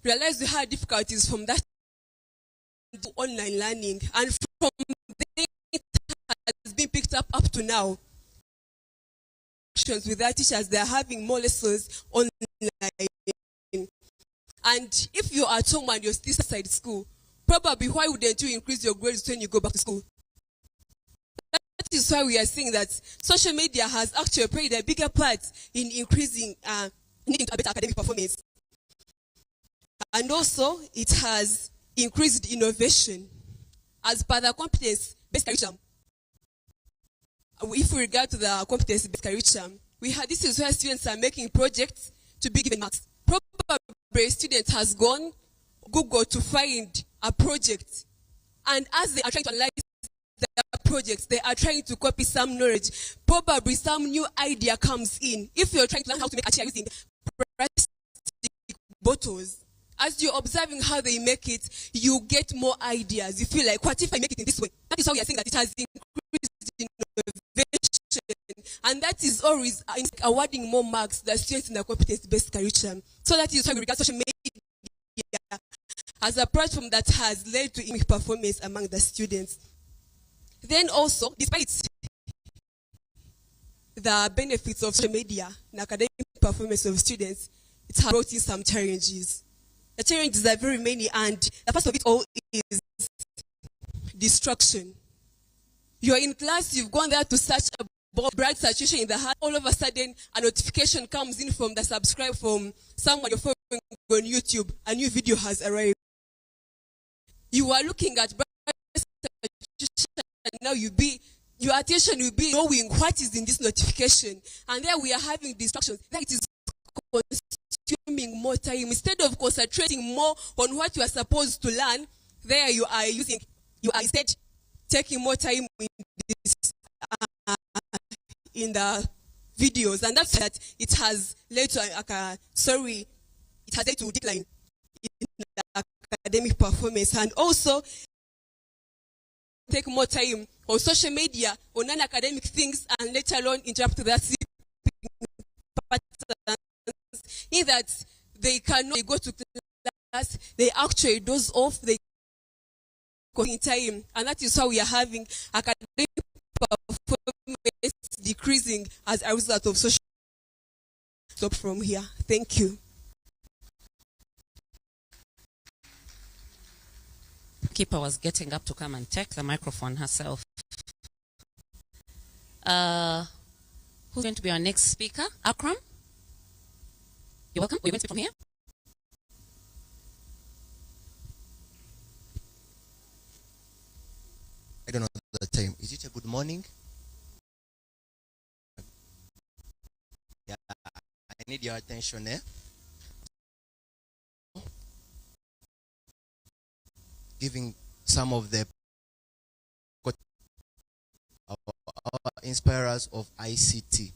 Realized we had difficulties from that to online learning, and from there it has been picked up to now. With their teachers, they are having more lessons online. And if you're at home and you're still outside school, probably why wouldn't you increase your grades when you go back to school? That is why we are seeing that social media has actually played a bigger part in increasing needing to better academic performance. And also, it has increased innovation as per the competence-based curriculum. If we regard to the competence-based curriculum, this is where students are making projects to be given marks. Probably a student has gone Google to find a project, and as they are trying to analyze their projects, they are trying to copy some knowledge. Probably some new idea comes in. If you're trying to learn how to make a chair using plastic bottles, as you're observing how they make it, you get more ideas. You feel like, what if I make it in this way? That is how we are saying that it has increased innovation. And that is always awarding more marks to the students in the competence-based curriculum. So that is why we regard social media as a platform that has led to academic performance among the students. Then also, despite the benefits of social media in academic performance of students, it has brought in some challenges. The challenges are very many, and the first of it all is distraction. You're in class, you've gone there to search about bright situation in the heart. All of a sudden, a notification comes in from from someone you're following on YouTube. A new video has arrived. You are looking at bright situation, and now your attention will be knowing what is in this notification. And there we are having distractions. That it is consuming more time. Instead of concentrating more on what you are supposed to learn, there you are instead taking more time in the videos, and that's that it has led to decline in the academic performance, and also take more time on social media, on non-academic things, and later on interrupt that patterns, in that they cannot go to class, they actually doze off, they in time, and that is how we are having academic performance decreasing as a result of social. Stop from here. Thank you. Keeper was getting up to come and take the microphone herself. Who's going to be our next speaker? Akram? You're welcome. We're going to speak from here. I don't know the time. Is it a good morning? Yeah, I need your attention, Giving some of the our inspirers of ICT.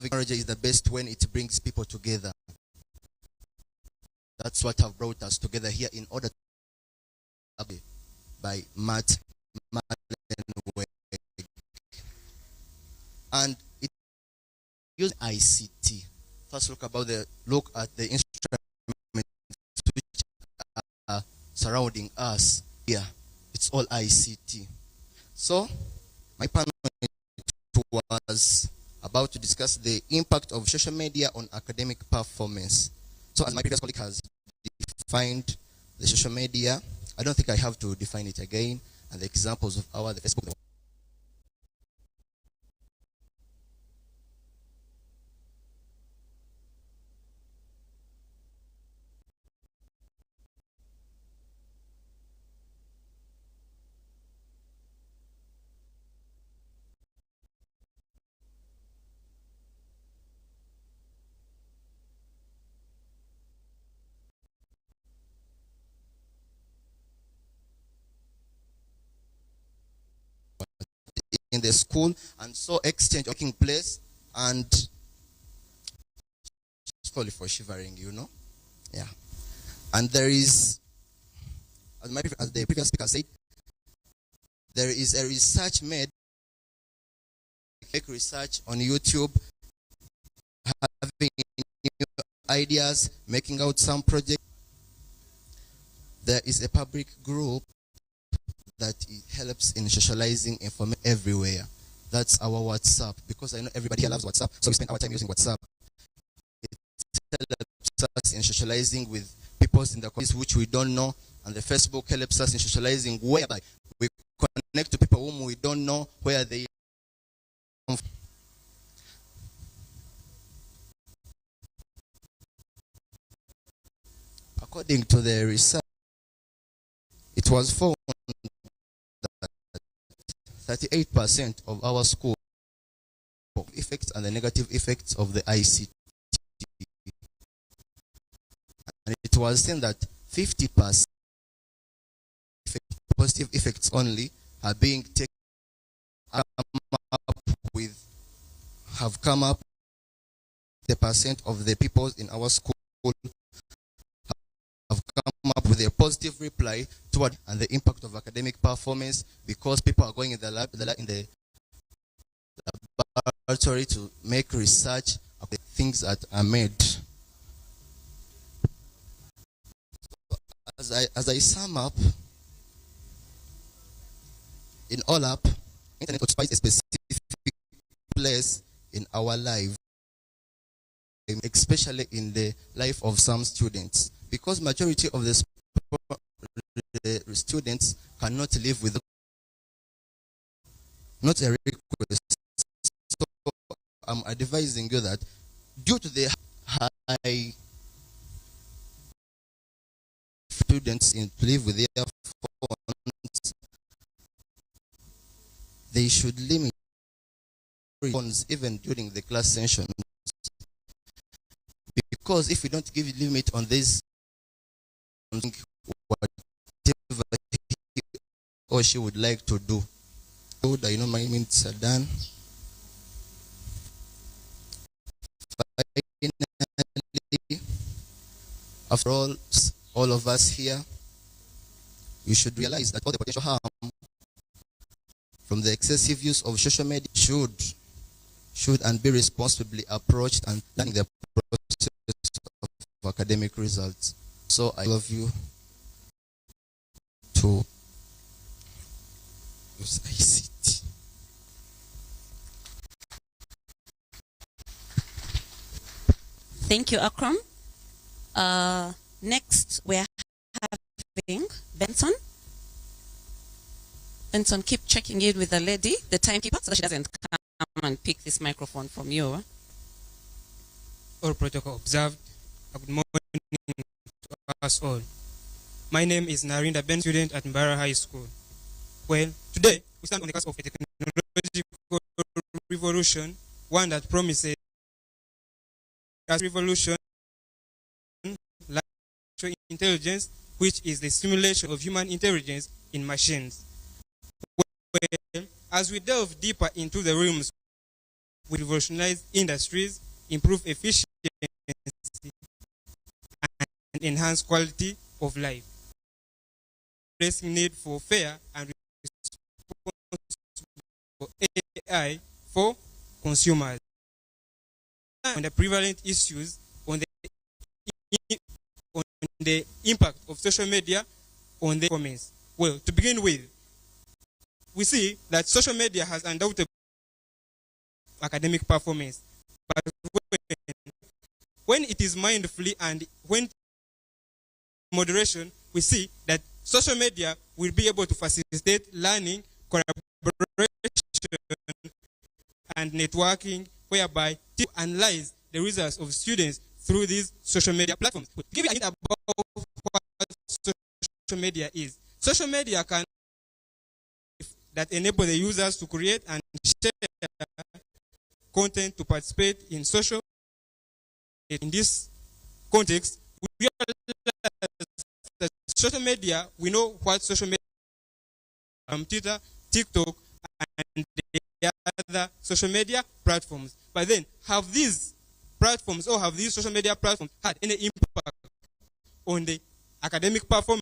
Technology is the best when it brings people together. That's what have brought us together here in order to by Matt Mullenweg. And it uses ICT. First look at the instruments which are surrounding us here. It's all ICT. So my panel was about to discuss the impact of social media on academic performance. So as my previous colleague has defined the social media, I don't think I have to define it again, and the examples of the Facebook. In the school, and so exchange taking place, and sorry for shivering, yeah. And there is, as the previous speaker said, there is a research made make research on YouTube, having new ideas, making out some project. There is a public group that it helps in socializing information everywhere. That's our WhatsApp, because I know everybody here loves WhatsApp, so we spend our time using WhatsApp. It helps us in socializing with people in the communities which we don't know, and the Facebook helps us in socializing whereby we connect to people whom we don't know where they are. According to the research, it was found that 38% of our school effects and the negative effects of the ICT. And it was seen that 50% positive effects only are being taken have come up. The percent of the people in our school have come up with a positive reply toward and the impact of academic performance, because people are going in the lab, in the laboratory to make research of the things that are made. As I sum up, in all up, internet occupies a specific place in our life, especially in the life of some students, because majority of the students cannot live with not a request. So I'm advising you that due to the high students in live with their phones, they should limit phones even during the class sessions, because if we don't give a limit on this, whatever he or she would like to do. I know my minutes are done. Finally, after all of us here, we should realize that all the potential harm from the excessive use of social media should and be responsibly approached and learning the process of academic results. So I love you to use ICT. Thank you, Akram. Next, we're having Benson. Benson, keep checking in with the lady, the timekeeper, so that she doesn't come and pick this microphone from you. All protocol observed. Good morning to us all. My name is Narinda Ben, student at Mbara High School. Well, today we stand on the cusp of a technological revolution, one that promises a revolution like artificial intelligence, which is the simulation of human intelligence in machines. Well, as we delve deeper into the realms, we revolutionize industries, improve efficiency, and enhance quality of life, pressing need for fair and responsible AI for consumers. On the prevalent issues on the impact of social media on the comments. Well, to begin with, we see that social media has undoubtedly academic performance, but when it is mindfully and when moderation, we see that social media will be able to facilitate learning, collaboration, and networking, whereby to analyze the results of students through these social media platforms. To give you a hint about what social media is, social media can that enable the users to create and share content to participate in social. In this context, we realize that social media, we know what social media Twitter, TikTok, and the other social media platforms. But then, have these platforms or have these social media platforms had any impact on the academic performance?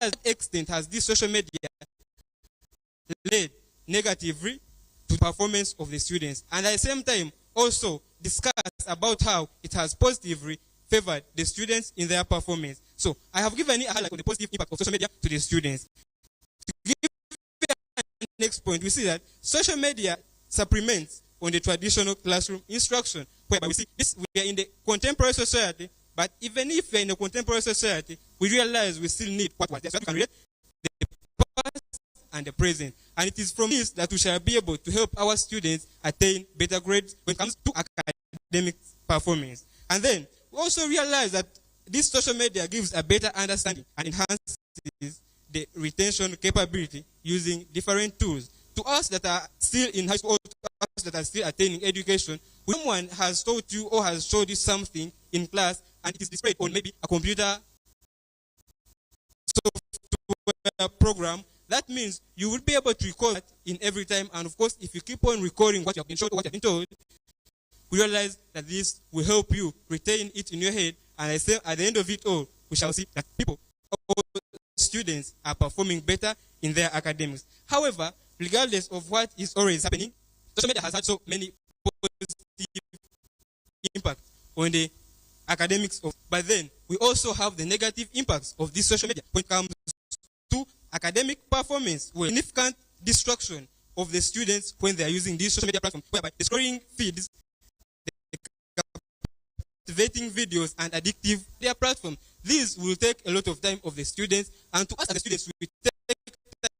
To what extent has this social media led negatively to performance of the students, and at the same time also discuss about how it has positively favored the students in their performance. So I have given a highlight on the positive impact of social media to the students. To give the next point, we see that social media supplements on the traditional classroom instruction, whereby we see this, we are in the contemporary society, but even if we are in a contemporary society, we realize we still need what was there, so that we can relate the past and the present. And it is from this that we shall be able to help our students attain better grades when it comes to academic performance. And then we also realize that this social media gives a better understanding and enhances the retention capability using different tools. To us that are still in high school, or to us that are still attaining education, when someone has taught you or has showed you something in class and it is displayed on maybe a computer software program, that means you will be able to recall that in every time. And of course, if you keep on recording what you have been showed or what you have been told, we realize that this will help you retain it in your head. And I say at the end of it all, we shall see that people, all students, are performing better in their academics. However, regardless of what is always happening, social media has had so many positive impacts on the academics but then we also have the negative impacts of this social media when it comes to academic performance, with significant distraction of the students when they are using these social media platforms, whereby the scrolling feeds, the captivating videos, and addictive media platform. These will take a lot of time of the students, and to us as the students, we take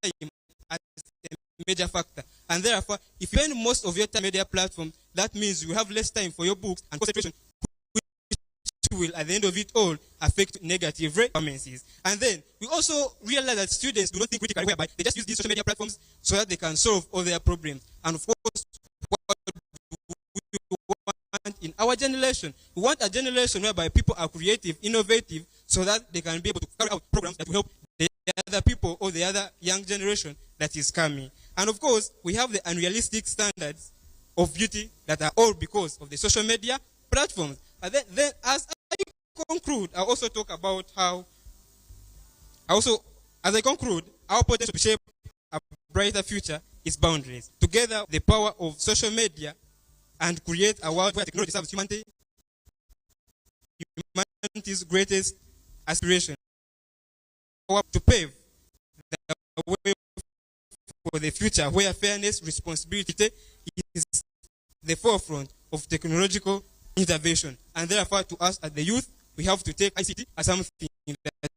time as a major factor. And therefore, if you spend most of your time on media platform, that means you have less time for your books and concentration, which will, at the end of it all, affect negative performances. And then we also realize that students do not think critically, whereby they just use these social media platforms so that they can solve all their problems. And of course, what we want in our generation, we want a generation whereby people are creative, innovative, so that they can be able to carry out programs that will help the other people or the other young generation that is coming. And of course, we have the unrealistic standards of beauty that are all because of the social media platforms. And then as I conclude, I also talk about how, as I conclude, our potential to shape a brighter future is boundless. Together, the power of social media and create a world where technology serves humanity's greatest aspiration, to pave the way for the future where fairness, responsibility is the forefront of technological intervention. And therefore, to us as the youth, we have to take ICT as something that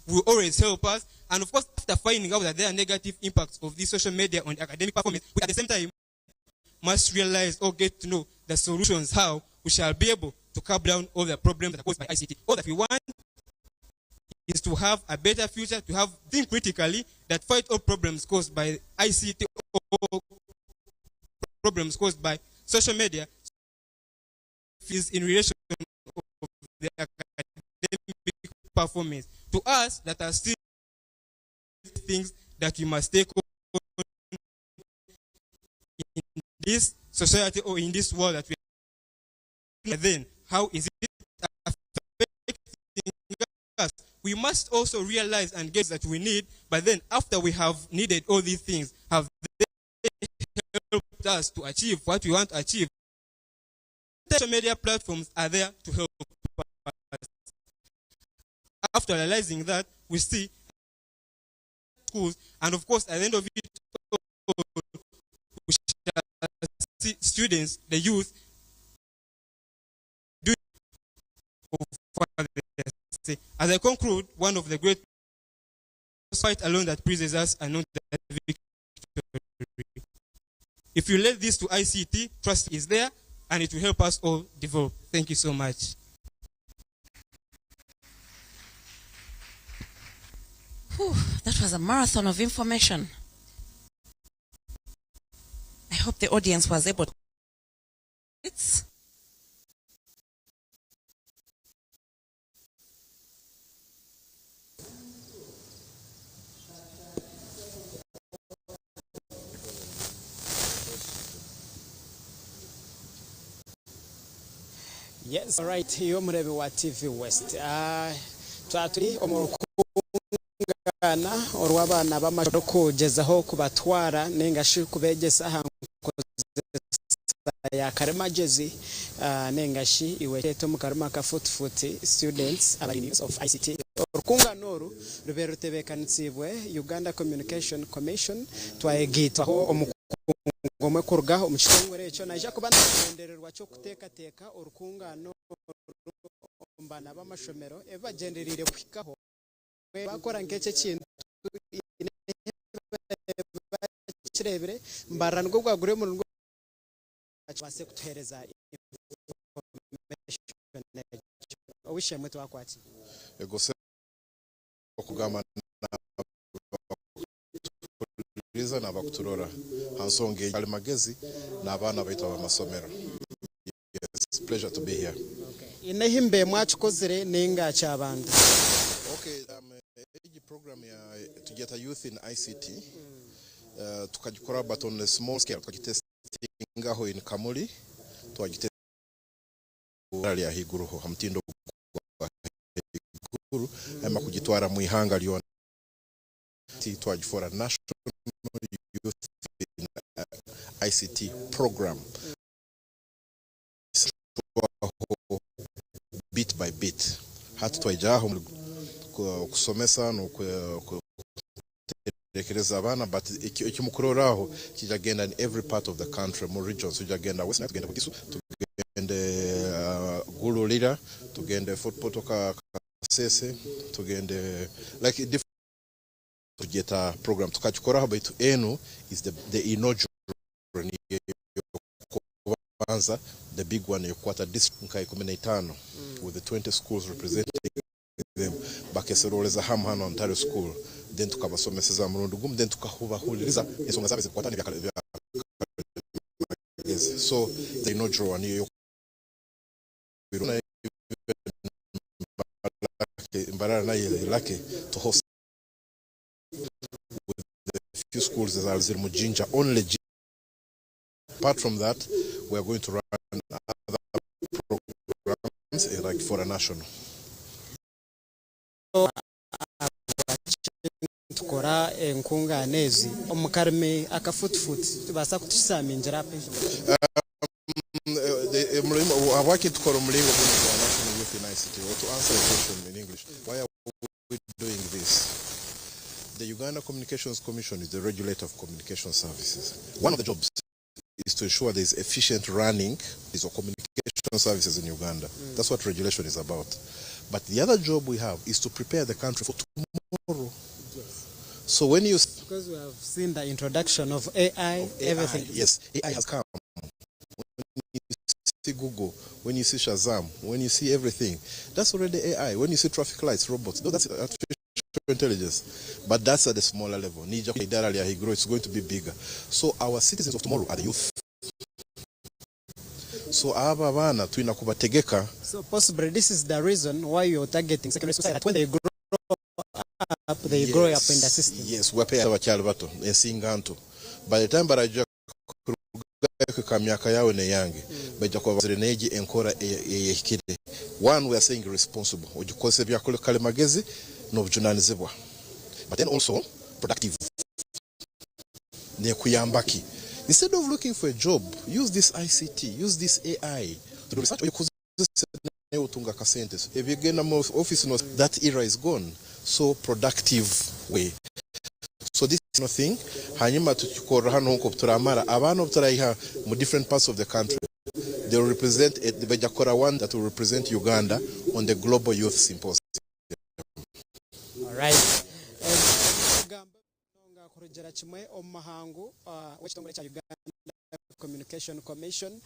will always help us. And of course, after finding out that there are negative impacts of this social media on academic performance, we at the same time must realize or get to know the solutions, how we shall be able to curb down all the problems that are caused by ICT. All that we want is to have a better future, to think critically, that fight all problems caused by ICT or problems caused by social media is in relation to the academic performance. To us, that are still things that we must take on in this society or in this world that we are. Then, how is it affecting us? We must also realize and get that we need, but then after we have needed all these things, have they helped us to achieve what we want to achieve? Social media platforms are there to help us. After realizing that, we see schools, and of course, at the end of it, we shall see students, the youth, doing what they say. As I conclude, one of the great fight alone that pleases us and not the victory. If you let this to ICT, trust is there, and it will help us all develop. Thank you so much. Whew, that was a marathon of information. I hope the audience was able to. Yes, all right. Iyo murebe wa TV West. Twaturi omurukungana orwabana bamashoro kugezaho kubatwara nengashi kubegesa ya karimagezi nengashi iweteto mu karima ka futi students abari of ICT orukunga noru rubero tebekanitsibwe Uganda Communication Commission twayegitaho omukungomwe kurga omukitongore ekyo naija kubana kugendererwa cyo kutekateka orukungano mbana b'amashomero ebagenderire kwikaho bakora nk'eke kintu kirebere mbarana rwo gwagure mu rwo base kutuhereza obishemwe twakwati egose okugamba riza nabakuturora hansonge ali magezi n'abana baitwa bamasomero. Yes, pleasure to be here. inehimbe mwachikozere nenga cy'abandi. Okay, age program ya to get a youth in ICT tukajikora but on a small scale tukajitesting aho in Kamuli twajitesting ya higuru ho hamtindo higuru ama kujitwara mu ihanga lyona twajifora national youth in ICT program bit by bit hatu twajaho kusomesa no kutekereza abana but ikimukororaho kijagenda in every part of the country mu regions kijagenda west tugenda kukisu tugende gululira tugende football ka sese tugende like different tugeta program tukachikoraho baitu eno is the inaugural kubanza the big one yokwata district nkai 15 with the 20 schools representing them bakeseroleza hano Ontario school then tukabasomeseza murundi gum then tukahubahuliriza esonga zabe zikwatani bya yes so the inaugural one yo imbarara na ile lake to host with the few schools that are in Mujinja only. Apart from that, we are going to run other programs like for a national. Tukora enkunga nezi omukarme akafutufuti basa kutusama injira pe abaki tukora mulingo kwa national youth in ICT. To answer the question in English, why are we doing this? The Uganda Communications Commission is the regulator of communication services. One of the jobs is to ensure there is efficient running of communication services in Uganda. That's what regulation is about. But the other job we have is to prepare the country for tomorrow. Yes. So when you... Because we have seen the introduction of AI, everything. Yes, AI has come. When you see Google, when you see Shazam, when you see everything, that's already AI. When you see traffic lights, robots, no, that's artificial intelligence. But that's at the smaller level. It's going to be bigger. So our citizens of tomorrow are the youth. So so possibly this is the reason why you're targeting secondary society. When they grow up, they grow up in the system. Yes, we're paying our child bato. By the time baraja kamyaka yawe ne yange baja kwa zireneji enkora yekide. One, we are saying responsible. Ujikose bya kale magezi no bujunanizibwa. But then also productive. Ne kuyambaki. Instead of looking for a job, use this ICT, use this AI to do research. If you get a office, that era is gone. So productive way. So this is nothing. Hanyuma tukikora hano nko turamara abana butarayiha mu different parts of the country. They will represent the Bejakora one that will represent Uganda on the Global Youth Symposium. All right. Kurujera chimwe omahangu w'ekitongole kya Uganda Communication Commission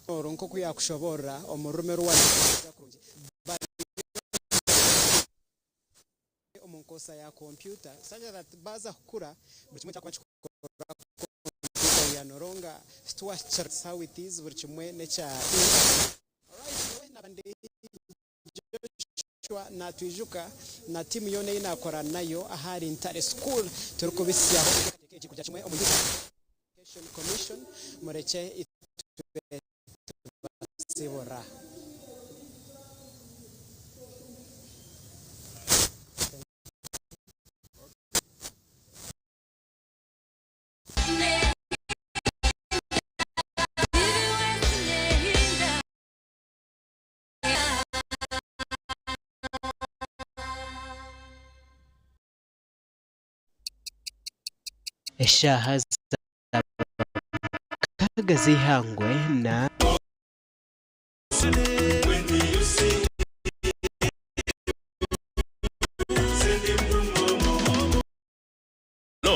oronko kuya kushobora omurume ruwa kurungi omunkosa ya computer such that baza kukura buri kimwe cyakwa computer ya noronga structure how it is buri kimwe necha. All right, nabandi na tuijuka na timu yone inakora nayo ahari Ntare School turiko bisyaho kujya kimwe Education Commission mureke sibora. eshaha kaga zihangwe na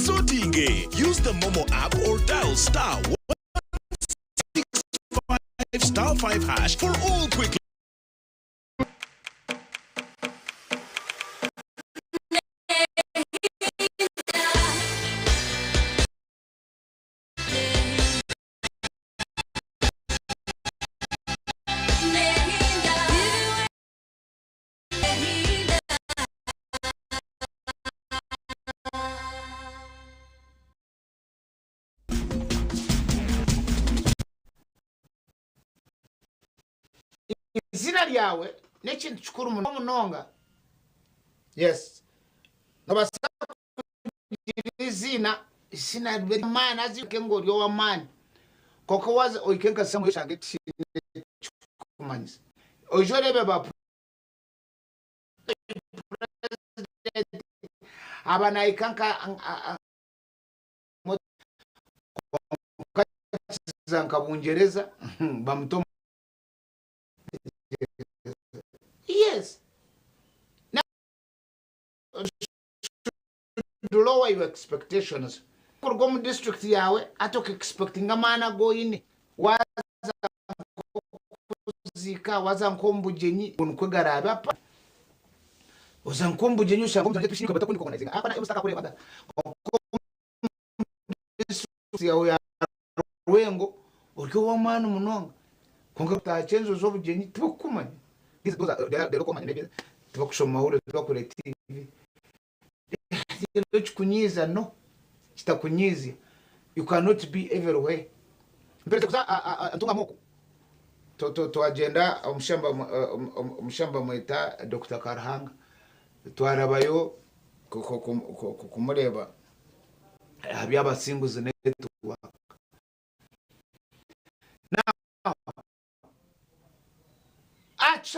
Sotinge, use the Momo app or dial star 165 star 5 hash for all quick. izina lyawe n'ekintu kikuru munonga. Yes, nobasaba izina very man as you can go your man koko waza oikenka samu shange kumanisa ojore beba abana ikanka zanka bungereza bamutoma. Yes, now to lower your expectations. Kurgo mu district yawe atoke expecting amana go in waza kuzika waza nkombujenyi unkwegarabe apa waza nkombujenyi ushango tushika batakundi kwa nazinga hapa na usaka kule bada district yawe ya Rwengo uriko wa manu munonga konga tachenzo zo bujenyi tukumanya these they local man tubakushoma hure tubakure TV kunyiza no kitakunyiza. You cannot be everywhere. Mpeleza kusa atunga moko to agenda umushamba mwita Dr. Karhanga twarabayo kumureba habya abasimbuzi netu